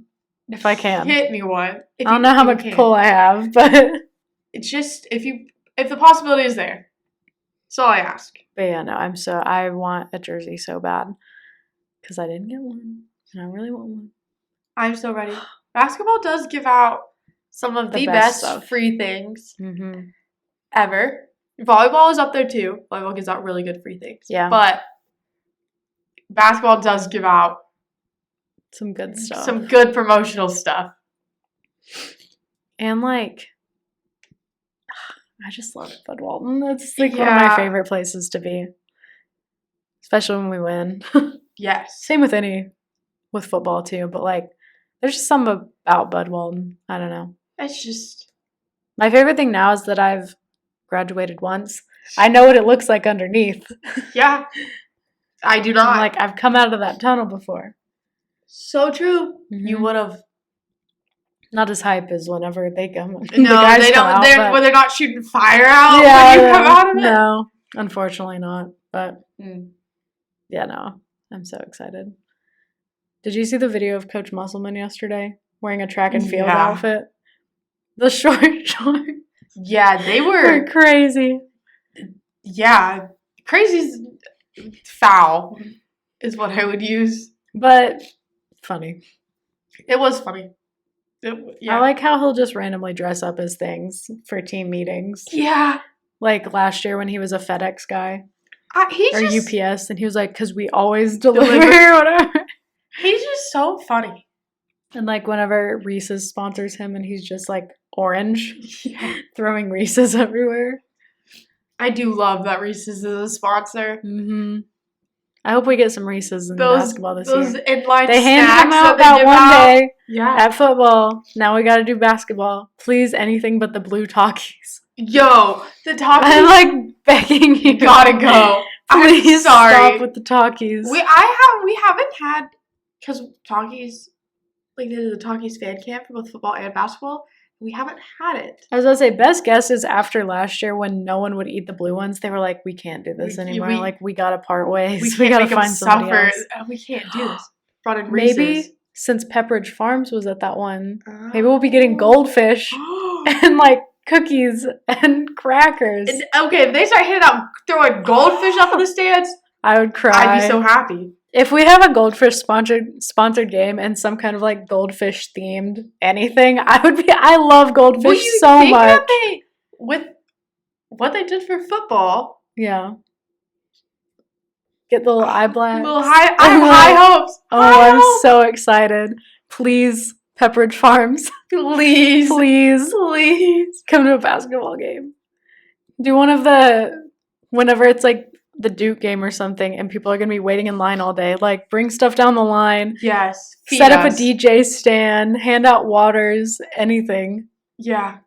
[SPEAKER 2] if I can.
[SPEAKER 1] Hit me one.
[SPEAKER 2] I don't know how much pull I have, but
[SPEAKER 1] it's just if the possibility is there. That's all I ask.
[SPEAKER 2] But yeah, no, I want a jersey so bad because I didn't get one, and I really want one.
[SPEAKER 1] I'm so ready. basketball does give out some of the best
[SPEAKER 2] stuff.
[SPEAKER 1] free things
[SPEAKER 2] Mm-hmm.
[SPEAKER 1] ever. Volleyball is up there too. Volleyball gives out really good free things.
[SPEAKER 2] Yeah.
[SPEAKER 1] But basketball does give out
[SPEAKER 2] some good stuff.
[SPEAKER 1] Some good promotional stuff.
[SPEAKER 2] And like, I just love Bud Walton. It's like one of my favorite places to be. Especially when we win.
[SPEAKER 1] Yes.
[SPEAKER 2] Same with football too, but like there's just something about Bud Walton. I don't know.
[SPEAKER 1] It's just
[SPEAKER 2] my favorite thing now is that I've graduated once. I know what it looks like underneath.
[SPEAKER 1] Yeah. I do not.
[SPEAKER 2] I'm like, I've come out of that tunnel before.
[SPEAKER 1] So true.
[SPEAKER 2] Mm-hmm.
[SPEAKER 1] You would have.
[SPEAKER 2] Not as hype as whenever they come.
[SPEAKER 1] No, they don't. When they're not shooting fire out
[SPEAKER 2] yeah,
[SPEAKER 1] when you come out of it.
[SPEAKER 2] No, unfortunately not. But yeah, no, I'm so excited. Did you see the video of Coach Musselman yesterday wearing a track and field outfit? The short shorts.
[SPEAKER 1] Yeah, they were
[SPEAKER 2] crazy.
[SPEAKER 1] Yeah, crazy's foul is what I would use.
[SPEAKER 2] But funny.
[SPEAKER 1] It was funny.
[SPEAKER 2] I like how he'll just randomly dress up as things for team meetings.
[SPEAKER 1] Yeah.
[SPEAKER 2] Like last year when he was a FedEx guy. UPS, and he was like, because we always deliver or whatever.
[SPEAKER 1] He's just so funny.
[SPEAKER 2] And like whenever Reese's sponsors him and he's just like orange, throwing Reese's everywhere.
[SPEAKER 1] I do love that Reese's is a sponsor.
[SPEAKER 2] Mm-hmm. I hope we get some Reese's in basketball this year.
[SPEAKER 1] Those inline
[SPEAKER 2] they handed them out that one day at football. Now we got to do basketball. Please, anything but the blue Takis.
[SPEAKER 1] Yo, the Takis.
[SPEAKER 2] I'm like begging you.
[SPEAKER 1] Gotta go.
[SPEAKER 2] Please stop with the Takis.
[SPEAKER 1] We haven't had, because Takis, like they did the Takis fan camp for both football and basketball. We haven't had it.
[SPEAKER 2] I was going to say, best guess is after last year when no one would eat the blue ones, they were like, we can't do this anymore. We got to part ways. We got to find somebody else.
[SPEAKER 1] We can't do this. Brought in
[SPEAKER 2] Maybe since Pepperidge Farms was at that one, maybe we'll be getting goldfish and like cookies and crackers.
[SPEAKER 1] Okay, if they start throwing goldfish up in the stands, I would cry. I'd be so happy.
[SPEAKER 2] If we have a goldfish sponsored game and some kind of like goldfish themed anything, I love goldfish so much.
[SPEAKER 1] With what they did for football.
[SPEAKER 2] Yeah. Get the little eye blast.
[SPEAKER 1] I have high hopes.
[SPEAKER 2] I'm so excited. Please, Pepperidge Farms.
[SPEAKER 1] Please.
[SPEAKER 2] Come to a basketball game. Do one of whenever it's like the Duke game or something and people are going to be waiting in line all day, like bring stuff down the line.
[SPEAKER 1] Yes.
[SPEAKER 2] Set up a DJ stand, hand out waters, anything.
[SPEAKER 1] Yeah.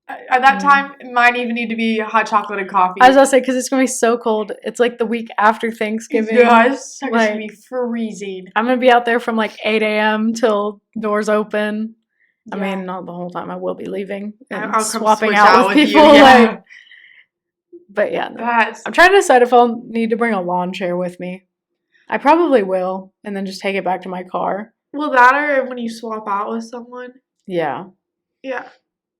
[SPEAKER 1] At that time, it might even need to be hot chocolate and coffee.
[SPEAKER 2] I was going to say, because it's going to be so cold. It's like the week after Thanksgiving.
[SPEAKER 1] Yeah, it's going to be freezing.
[SPEAKER 2] I'm going to be out there from like 8 a.m. till doors open. Yeah. I mean, not the whole time. I will be leaving and I'll swapping out with people. But yeah, no. I'm trying to decide if I'll need to bring a lawn chair with me. I probably will, and then just take it back to my car.
[SPEAKER 1] Will that or when you swap out with someone?
[SPEAKER 2] Yeah.
[SPEAKER 1] Yeah.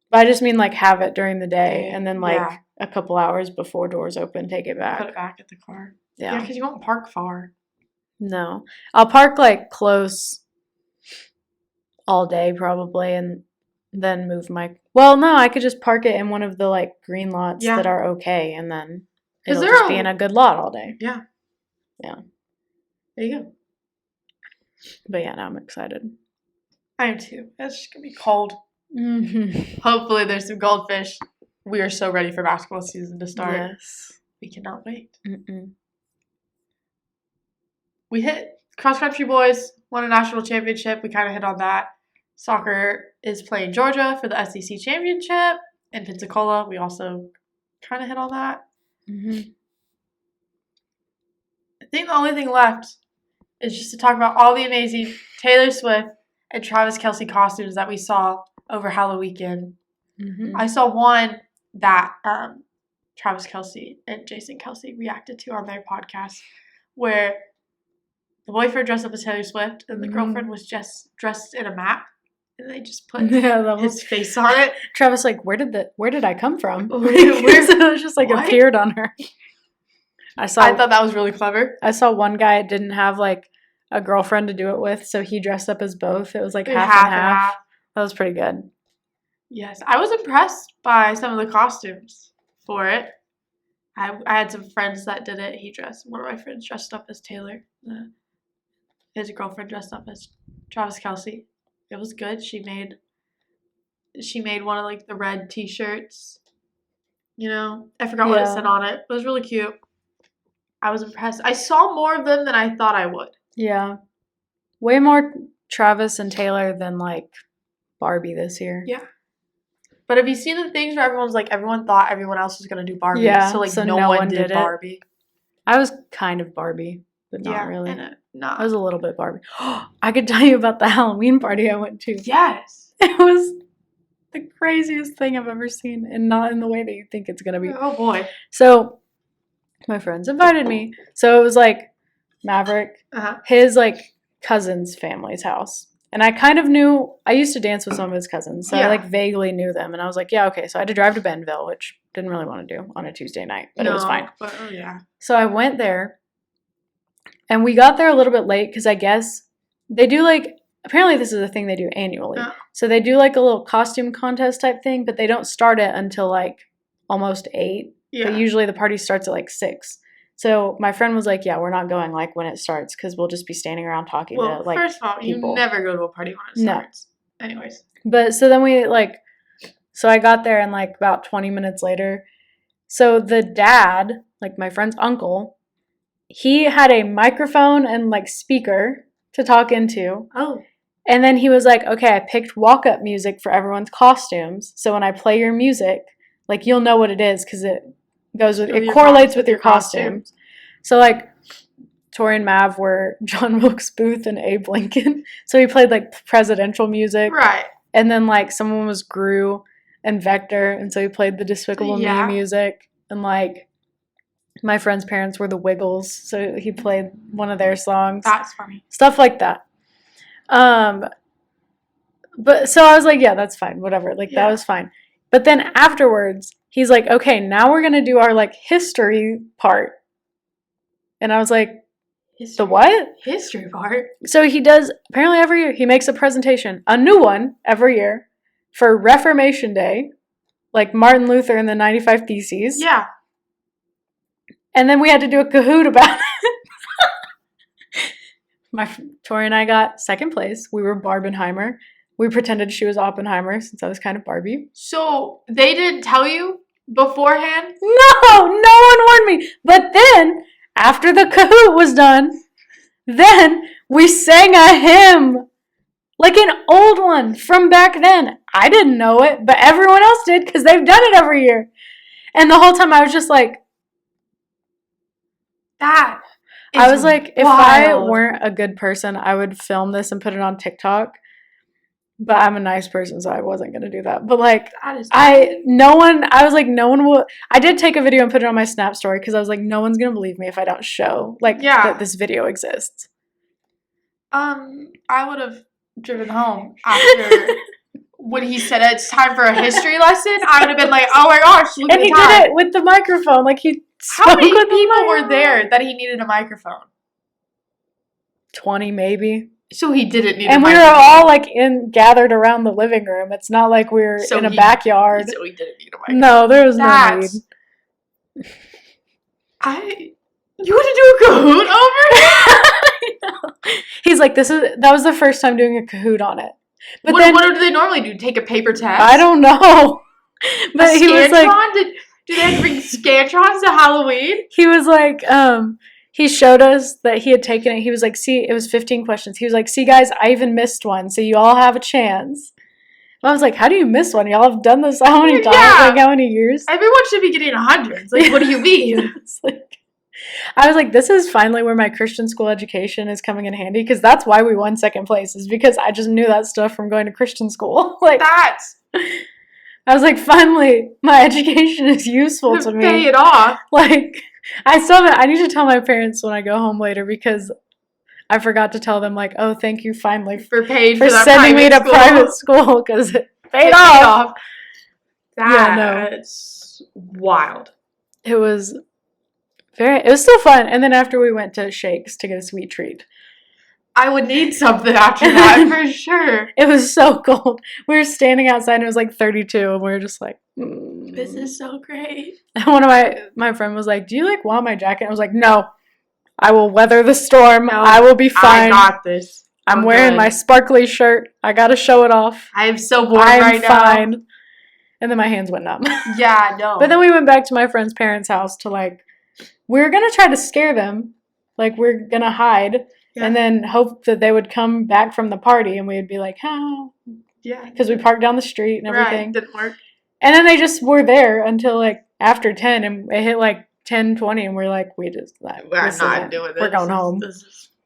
[SPEAKER 2] But I just mean like have it during the day, and then like a couple hours before doors open, take it back.
[SPEAKER 1] Put it back at the car.
[SPEAKER 2] Yeah.
[SPEAKER 1] Because you won't park far.
[SPEAKER 2] No. I'll park like close all day probably, and then move my... Well, no, I could just park it in one of the, like, green lots that are okay, and then it'll just be in a good lot all day.
[SPEAKER 1] Yeah.
[SPEAKER 2] Yeah.
[SPEAKER 1] There you go.
[SPEAKER 2] But yeah, now I'm excited.
[SPEAKER 1] I am too. It's just going to be cold.
[SPEAKER 2] Mm-hmm.
[SPEAKER 1] Hopefully there's some goldfish. We are so ready for basketball season to start.
[SPEAKER 2] Yes.
[SPEAKER 1] We cannot wait.
[SPEAKER 2] Mm-mm.
[SPEAKER 1] We hit cross-country boys, won a national championship. We kind of hit on that. Soccer is playing Georgia for the SEC championship in Pensacola. We also kind of hit on that.
[SPEAKER 2] Mm-hmm.
[SPEAKER 1] I think the only thing left is just to talk about all the amazing Taylor Swift and Travis Kelce costumes that we saw over Halloween weekend.
[SPEAKER 2] Mm-hmm.
[SPEAKER 1] I saw one that Travis Kelce and Jason Kelce reacted to on their podcast where the boyfriend dressed up as Taylor Swift and the girlfriend was just dressed in a map. And they just put his face on it.
[SPEAKER 2] Travis like, where did I come from? It just like appeared on her. I thought
[SPEAKER 1] that was really clever.
[SPEAKER 2] I saw one guy didn't have like a girlfriend to do it with, so he dressed up as both. It was like
[SPEAKER 1] Half
[SPEAKER 2] half and
[SPEAKER 1] and
[SPEAKER 2] half.
[SPEAKER 1] half.
[SPEAKER 2] That was pretty good.
[SPEAKER 1] Yes, I was impressed by some of the costumes for it. I had some friends that did it. One of my friends dressed up as Taylor. His girlfriend dressed up as Travis Kelce. It was good. She made one of like the red T-shirts. You know, I forgot what it said on it. It was really cute. I was impressed. I saw more of them than I thought I would.
[SPEAKER 2] Yeah, way more Travis and Taylor than like Barbie this year.
[SPEAKER 1] Yeah. But have you seen the things where everyone thought everyone else was gonna do Barbie?
[SPEAKER 2] Yeah,
[SPEAKER 1] So no one did Barbie.
[SPEAKER 2] I was kind of Barbie, but not really.
[SPEAKER 1] I
[SPEAKER 2] was a little bit Barbie. I could tell you about the Halloween party I went to.
[SPEAKER 1] Yes.
[SPEAKER 2] It was the craziest thing I've ever seen, and not in the way that you think it's gonna be.
[SPEAKER 1] Oh boy.
[SPEAKER 2] So my friends invited me. So it was like Maverick, his like cousin's family's house. And I kind of knew, I used to dance with some of his cousins, so I like vaguely knew them. And I was like, yeah, okay. So I had to drive to Bentonville, which didn't really want to do on a Tuesday night, but it was fine.
[SPEAKER 1] But, yeah.
[SPEAKER 2] So I went there, and we got there a little bit late because I guess they do like, apparently this is a thing they do annually. So they do like a little costume contest type thing, but they don't start it until like almost 8. Yeah. But usually the party starts at like 6. So my friend was like, yeah, we're not going like when it starts because we'll just be standing around talking to like
[SPEAKER 1] first of all, people. You never go to a party when it starts. No. Anyways.
[SPEAKER 2] But so then so I got there and like about 20 minutes later. So the dad, like my friend's uncle, he had a microphone and like speaker to talk into.
[SPEAKER 1] Oh.
[SPEAKER 2] And then he was like, okay, I picked walk-up music for everyone's costumes. So when I play your music, like you'll know what it is because it correlates with your costumes. So like Tori and Mav were John Wilkes Booth and Abe Lincoln. So he played like presidential music.
[SPEAKER 1] Right.
[SPEAKER 2] And then like someone was Gru and Vector, and so he played the Despicable Me music. And like my friend's parents were the Wiggles, so he played one of their songs.
[SPEAKER 1] That's funny.
[SPEAKER 2] Stuff like that. But so I was like, yeah, that's fine, whatever. Like that was fine. But then afterwards, he's like, okay, now we're going to do our, like, history part. And I was like, the what?
[SPEAKER 1] History part?
[SPEAKER 2] So he does, apparently every year, he makes a presentation, a new one every year, for Reformation Day, like Martin Luther and the 95 Theses.
[SPEAKER 1] Yeah.
[SPEAKER 2] And then we had to do a Kahoot about it. Tori and I got second place. We were Barbenheimer. We pretended she was Oppenheimer since I was kind of Barbie.
[SPEAKER 1] So they didn't tell you beforehand?
[SPEAKER 2] No one warned me. But then, after the Kahoot was done, then we sang a hymn. Like an old one from back then. I didn't know it, but everyone else did because they've done it every year. And the whole time I was just like,
[SPEAKER 1] I
[SPEAKER 2] was like, if I weren't a good person, I would film this and put it on TikTok. But I'm a nice person, so I wasn't going to do that. But, like, no one will. I did take a video and put it on my Snap story because I was like, no one's going to believe me if I don't show, like, that this video exists.
[SPEAKER 1] I would have driven home after when he said it's time for a history lesson. I would have been like, oh my gosh, look at the time.
[SPEAKER 2] And he did it with the microphone. Like,
[SPEAKER 1] how many people were there that he needed a microphone?
[SPEAKER 2] 20, maybe.
[SPEAKER 1] So he didn't need
[SPEAKER 2] a microphone. And we were all, like, gathered around the living room. It's not like we were in a backyard.
[SPEAKER 1] So he didn't need a microphone.
[SPEAKER 2] No, there was no need.
[SPEAKER 1] You had to do a Kahoot over it?
[SPEAKER 2] I know. He's like, that was the first time doing a Kahoot on it. But
[SPEAKER 1] what do they normally do? Take a paper test?
[SPEAKER 2] I don't know. But he was like,
[SPEAKER 1] do they have to bring Scantrons to Halloween?
[SPEAKER 2] He was like, he showed us that he had taken it. He was like, see, it was 15 questions. He was like, see, guys, I even missed one, so you all have a chance. And I was like, how do you miss one? Y'all have done this how many times?
[SPEAKER 1] Yeah.
[SPEAKER 2] Like, how many years?
[SPEAKER 1] Everyone should be getting 100s. Like, what do you mean?
[SPEAKER 2] I was like, this is finally where my Christian school education is coming in handy, because that's why we won second place, is because I just knew that stuff from going to Christian school. Like, I was like, finally, my education is useful to me.
[SPEAKER 1] Pay it off.
[SPEAKER 2] Like, I need to tell my parents when I go home later, because I forgot to tell them, like, oh, thank you finally for sending me to private school, because it paid off.
[SPEAKER 1] That's wild.
[SPEAKER 2] It was still fun. And then after we went to Shakes to get a sweet treat.
[SPEAKER 1] I would need something after that for sure.
[SPEAKER 2] It was so cold. We were standing outside and it was like 32 and we were just like,
[SPEAKER 1] This is so great.
[SPEAKER 2] And one of my friend was like, do you like want my jacket? I was like, no, I will weather the storm.
[SPEAKER 1] No,
[SPEAKER 2] I will be fine.
[SPEAKER 1] I got this.
[SPEAKER 2] I'm wearing my sparkly shirt. I gotta show it off.
[SPEAKER 1] I am so bored
[SPEAKER 2] I'm
[SPEAKER 1] right now.
[SPEAKER 2] fine. And then my hands went numb.
[SPEAKER 1] Yeah, no.
[SPEAKER 2] But then we went back to my friend's parents' house to like, we were gonna try to scare them. Like, we're gonna hide.
[SPEAKER 1] Yeah.
[SPEAKER 2] And then hope that they would come back from the party and we'd be like, oh.
[SPEAKER 1] Yeah.
[SPEAKER 2] Because we parked down the street and everything.
[SPEAKER 1] Right, didn't work.
[SPEAKER 2] And then they just were there until like after 10 and it hit like 10:20 and we're like, we're
[SPEAKER 1] not doing this.
[SPEAKER 2] We're going home.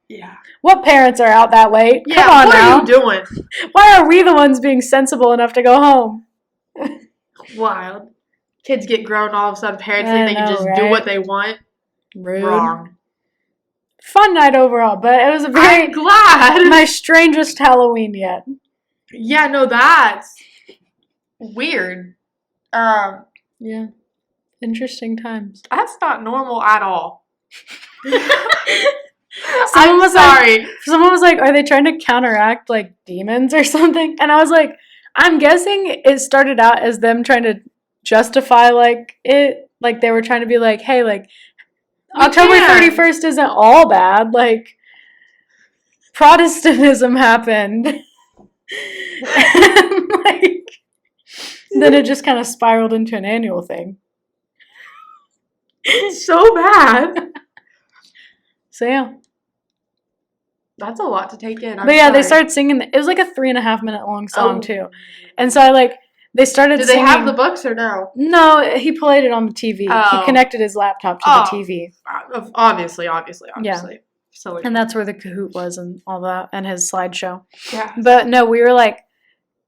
[SPEAKER 1] Yeah.
[SPEAKER 2] What parents are out that late?
[SPEAKER 1] Yeah,
[SPEAKER 2] Come on
[SPEAKER 1] what
[SPEAKER 2] now.
[SPEAKER 1] are you doing?
[SPEAKER 2] Why are we the ones being sensible enough to go home?
[SPEAKER 1] Wild. Kids get grown, all of a sudden parents
[SPEAKER 2] I
[SPEAKER 1] think they can
[SPEAKER 2] know,
[SPEAKER 1] just
[SPEAKER 2] right?
[SPEAKER 1] do what they want.
[SPEAKER 2] Rude.
[SPEAKER 1] Wrong.
[SPEAKER 2] Fun night overall, but it was a very
[SPEAKER 1] I'm glad.
[SPEAKER 2] my strangest Halloween yet.
[SPEAKER 1] Yeah, no, that's weird.
[SPEAKER 2] Yeah. Interesting times.
[SPEAKER 1] That's not normal at all.
[SPEAKER 2] Someone was
[SPEAKER 1] sorry.
[SPEAKER 2] Someone was like, are they trying to counteract like demons or something? And I was like, I'm guessing it started out as them trying to justify like it, like they were trying to be like, hey, like October 31st isn't all bad. Like Protestantism happened. And, like, then it just kind of spiraled into an annual thing.
[SPEAKER 1] It's so bad.
[SPEAKER 2] So yeah.
[SPEAKER 1] That's a lot to take in.
[SPEAKER 2] But yeah, they started singing. It was like a 3.5 minute long song too. And so they started
[SPEAKER 1] Did
[SPEAKER 2] singing.
[SPEAKER 1] they have the books or no?
[SPEAKER 2] No, he played it on the TV.
[SPEAKER 1] Oh.
[SPEAKER 2] He connected his laptop to the TV.
[SPEAKER 1] Obviously.
[SPEAKER 2] Yeah.
[SPEAKER 1] So
[SPEAKER 2] And that's where the Kahoot was and all that, and his slideshow.
[SPEAKER 1] yeah.
[SPEAKER 2] But no, we were like,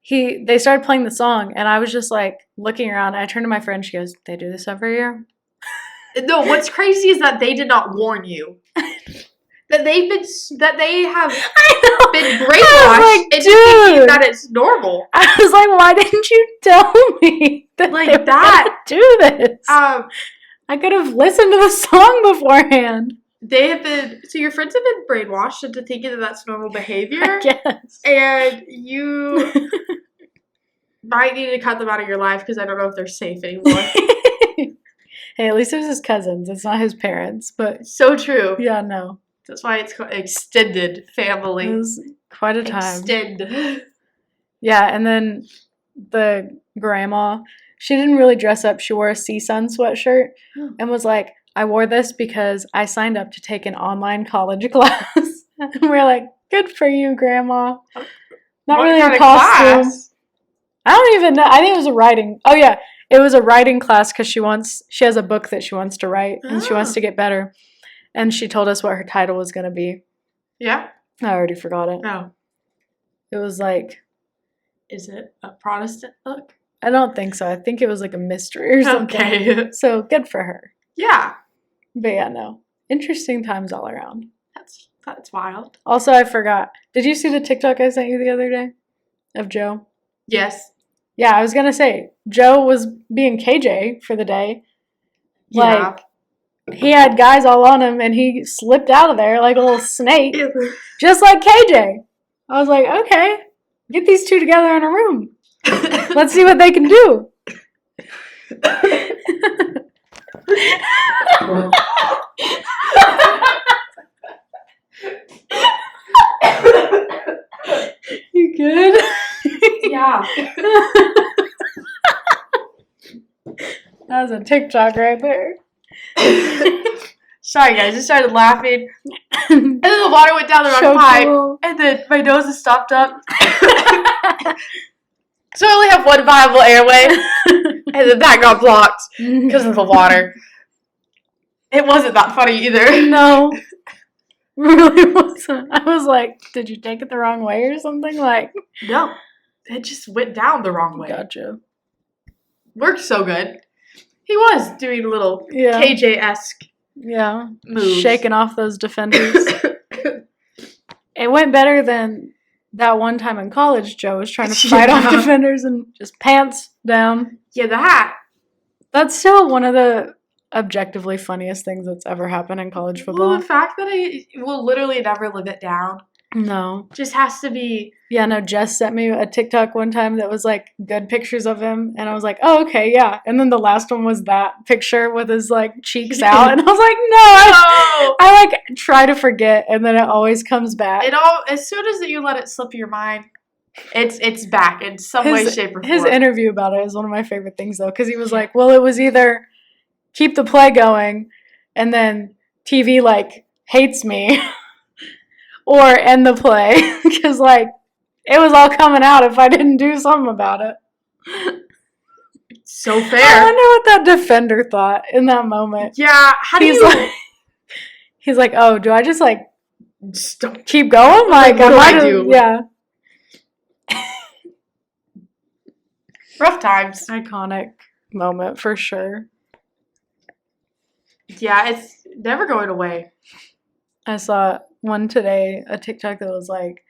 [SPEAKER 2] they started playing the song, and I was just like looking around. I turned to my friend. She goes, "They do this every year."
[SPEAKER 1] No, what's crazy is that they did not warn you. That they have been brainwashed into thinking that it's normal.
[SPEAKER 2] I was like, why didn't you tell me that
[SPEAKER 1] Like
[SPEAKER 2] they were
[SPEAKER 1] that?
[SPEAKER 2] gonna do this?
[SPEAKER 1] I
[SPEAKER 2] could have listened to the song beforehand.
[SPEAKER 1] They have been, so your friends have been brainwashed into thinking that that's normal behavior.
[SPEAKER 2] I guess.
[SPEAKER 1] And you might need to cut them out of your life because I don't know if they're safe anymore.
[SPEAKER 2] Hey, at least it was his cousins. It's not his parents, but
[SPEAKER 1] So true.
[SPEAKER 2] yeah, no.
[SPEAKER 1] That's why it's called extended family.
[SPEAKER 2] It was quite a time.
[SPEAKER 1] Extend.
[SPEAKER 2] Yeah, and then the grandma, she didn't really dress up. She wore a CSUN sweatshirt and was like, I wore this because I signed up to take an online college class. And we're like, good for you, Grandma. Not
[SPEAKER 1] What
[SPEAKER 2] really
[SPEAKER 1] kind
[SPEAKER 2] a
[SPEAKER 1] of
[SPEAKER 2] costume.
[SPEAKER 1] class?
[SPEAKER 2] I don't even know. I think it was a writing. Oh, yeah. It was a writing class because she has a book that she wants to write and she wants to get better. And she told us what her title was going to be.
[SPEAKER 1] Yeah.
[SPEAKER 2] I already forgot it.
[SPEAKER 1] No.
[SPEAKER 2] It was like,
[SPEAKER 1] Is it a Protestant book?
[SPEAKER 2] I don't think so. I think it was like a mystery or something.
[SPEAKER 1] Okay.
[SPEAKER 2] So good for her.
[SPEAKER 1] Yeah.
[SPEAKER 2] But yeah, no. Interesting times all around.
[SPEAKER 1] That's wild.
[SPEAKER 2] Also, I forgot. Did you see the TikTok I sent you the other day of Joe?
[SPEAKER 1] Yes.
[SPEAKER 2] Yeah, I was going to say, Joe was being KJ for the day.
[SPEAKER 1] Yeah.
[SPEAKER 2] Like, he had guys all on him, and he slipped out of there like a little snake, just like KJ. I was like, okay, get these two together in a room. Let's see what they can do. You good?
[SPEAKER 1] Yeah.
[SPEAKER 2] That was a TikTok right there.
[SPEAKER 1] Sorry, guys. I started laughing. And then the water went down the wrong pipe. And then my nose is stopped up. So I only have one viable airway. And then that got blocked because of the water. It wasn't that funny either.
[SPEAKER 2] No. Really wasn't. I was like, did you take it the wrong way or something? Like,
[SPEAKER 1] No. It just went down the wrong way.
[SPEAKER 2] gotcha.
[SPEAKER 1] Worked so good. He was doing a little
[SPEAKER 2] Yeah.
[SPEAKER 1] KJ-esque
[SPEAKER 2] Yeah.
[SPEAKER 1] moves.
[SPEAKER 2] Shaking off those defenders. It went better than that one time in college. Joe was trying to fight off defenders and just pants down.
[SPEAKER 1] Yeah, that.
[SPEAKER 2] That's still one of the objectively funniest things that's ever happened in college football.
[SPEAKER 1] Well, the fact that I will literally never live it down
[SPEAKER 2] No.
[SPEAKER 1] Just has to be.
[SPEAKER 2] Yeah, no, Jess sent me a TikTok one time that was like good pictures of him, and I was like, oh, okay, yeah. And then the last one was that picture with his like cheeks out, and I was like, no, I like try to forget, and then it always comes back.
[SPEAKER 1] As soon as you let it slip your mind, it's back in some way, shape, or form.
[SPEAKER 2] His interview about it is one of my favorite things though, because he was like, well, it was either keep the play going, and then TV like hates me, or end the play, because like it was all coming out if I didn't do something about it.
[SPEAKER 1] So fair.
[SPEAKER 2] I wonder what that defender thought in that moment.
[SPEAKER 1] Yeah,
[SPEAKER 2] he's like, oh, do I just like
[SPEAKER 1] stop.
[SPEAKER 2] Keep going? Like
[SPEAKER 1] what do I do?
[SPEAKER 2] Yeah.
[SPEAKER 1] Rough times.
[SPEAKER 2] Iconic moment for sure.
[SPEAKER 1] Yeah, it's never going away.
[SPEAKER 2] I saw one today, a TikTok that was like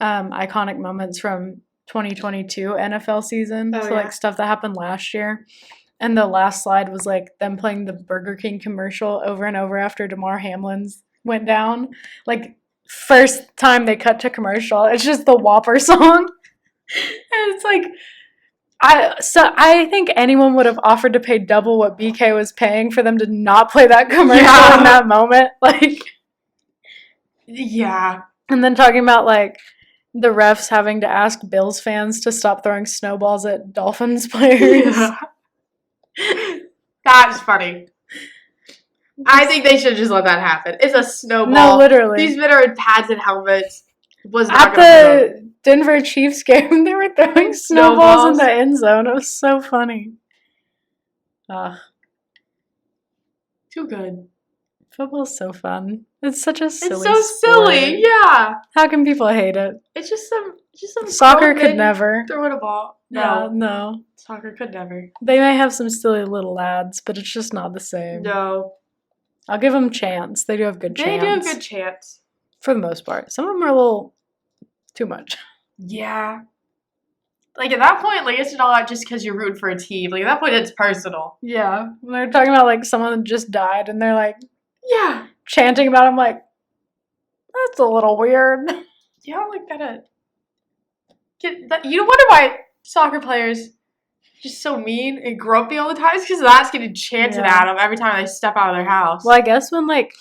[SPEAKER 2] iconic moments from 2022 NFL season.
[SPEAKER 1] Oh,
[SPEAKER 2] so
[SPEAKER 1] yeah.
[SPEAKER 2] like stuff that happened last year. And the last slide was like them playing the Burger King commercial over and over after Damar Hamlin's went down. Like first time they cut to commercial, it's just the Whopper song. And it's like I think anyone would have offered to pay double what BK was paying for them to not play that commercial in that moment. Like,
[SPEAKER 1] yeah.
[SPEAKER 2] And then talking about like the refs having to ask Bills fans to stop throwing snowballs at Dolphins players.
[SPEAKER 1] Yeah. That's funny. I think they should just let that happen. It's a snowball.
[SPEAKER 2] No, literally.
[SPEAKER 1] These men are in pads and helmets. Was
[SPEAKER 2] At
[SPEAKER 1] not
[SPEAKER 2] the Denver Chiefs game, they were throwing snowballs in the end zone. It was so funny.
[SPEAKER 1] Too good.
[SPEAKER 2] Football's so fun. It's such a silly
[SPEAKER 1] It's so silly, yeah.
[SPEAKER 2] How can people hate it?
[SPEAKER 1] It's just some
[SPEAKER 2] Soccer could never.
[SPEAKER 1] Throwing a ball.
[SPEAKER 2] No. No.
[SPEAKER 1] Soccer could never.
[SPEAKER 2] They may have some silly little lads, but it's just not the same.
[SPEAKER 1] No.
[SPEAKER 2] I'll give them chance. They do have good chance.
[SPEAKER 1] They do have good chance.
[SPEAKER 2] For the most part. Some of them are a little too much.
[SPEAKER 1] Yeah. Like, at that point, like, it's not just because you're rooting for a team. Like, at that point, it's personal.
[SPEAKER 2] Yeah. When they're talking about, like, someone that just died, and they're, like,
[SPEAKER 1] yeah,
[SPEAKER 2] chanting about him, like, that's a little weird.
[SPEAKER 1] You don't, like, gotta get that. You wonder why soccer players just so mean and grumpy all the time? It's because that's getting chanted at them every time they step out of their house.
[SPEAKER 2] Well, I guess when, like,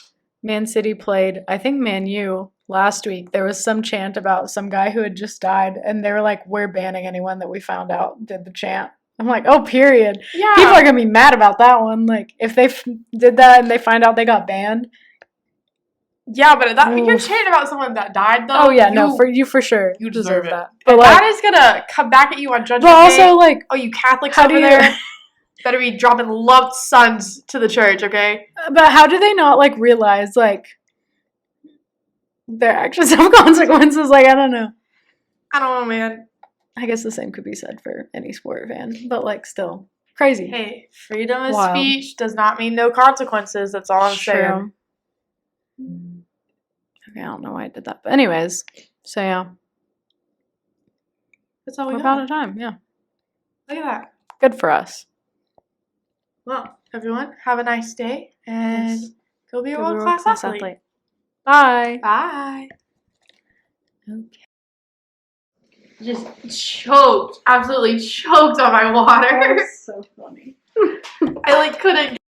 [SPEAKER 2] Man City played, I think Man U, last week, there was some chant about some guy who had just died, and they were like, we're banning anyone that we found out did the chant. I'm like, oh, period.
[SPEAKER 1] Yeah.
[SPEAKER 2] People are going to be mad about that one. Like, if they did that and they find out they got banned.
[SPEAKER 1] Yeah, but you're chanting about someone that died, though.
[SPEAKER 2] Oh, yeah, for sure. You deserve that.
[SPEAKER 1] But like, that is going to come back at you on Judgment Day.
[SPEAKER 2] But also, like,
[SPEAKER 1] oh, you Catholics over there better be dropping loved sons to the church, okay?
[SPEAKER 2] But how do they not, like, realize, like, their actions have consequences? Like, I don't know.
[SPEAKER 1] I don't know, man.
[SPEAKER 2] I guess the same could be said for any sport fan, but like still crazy.
[SPEAKER 1] Hey, freedom of speech does not mean no consequences. That's all I'm saying.
[SPEAKER 2] Okay, I don't know why I did that, but anyways, so yeah,
[SPEAKER 1] that's all
[SPEAKER 2] we're about out of time. Yeah,
[SPEAKER 1] look at that.
[SPEAKER 2] Good for us.
[SPEAKER 1] Well, everyone, have a nice day and go be a world-class athlete.
[SPEAKER 2] Bye.
[SPEAKER 1] Bye.
[SPEAKER 2] Okay.
[SPEAKER 1] Just choked, absolutely choked on my water.
[SPEAKER 2] That was so funny.
[SPEAKER 1] I like couldn't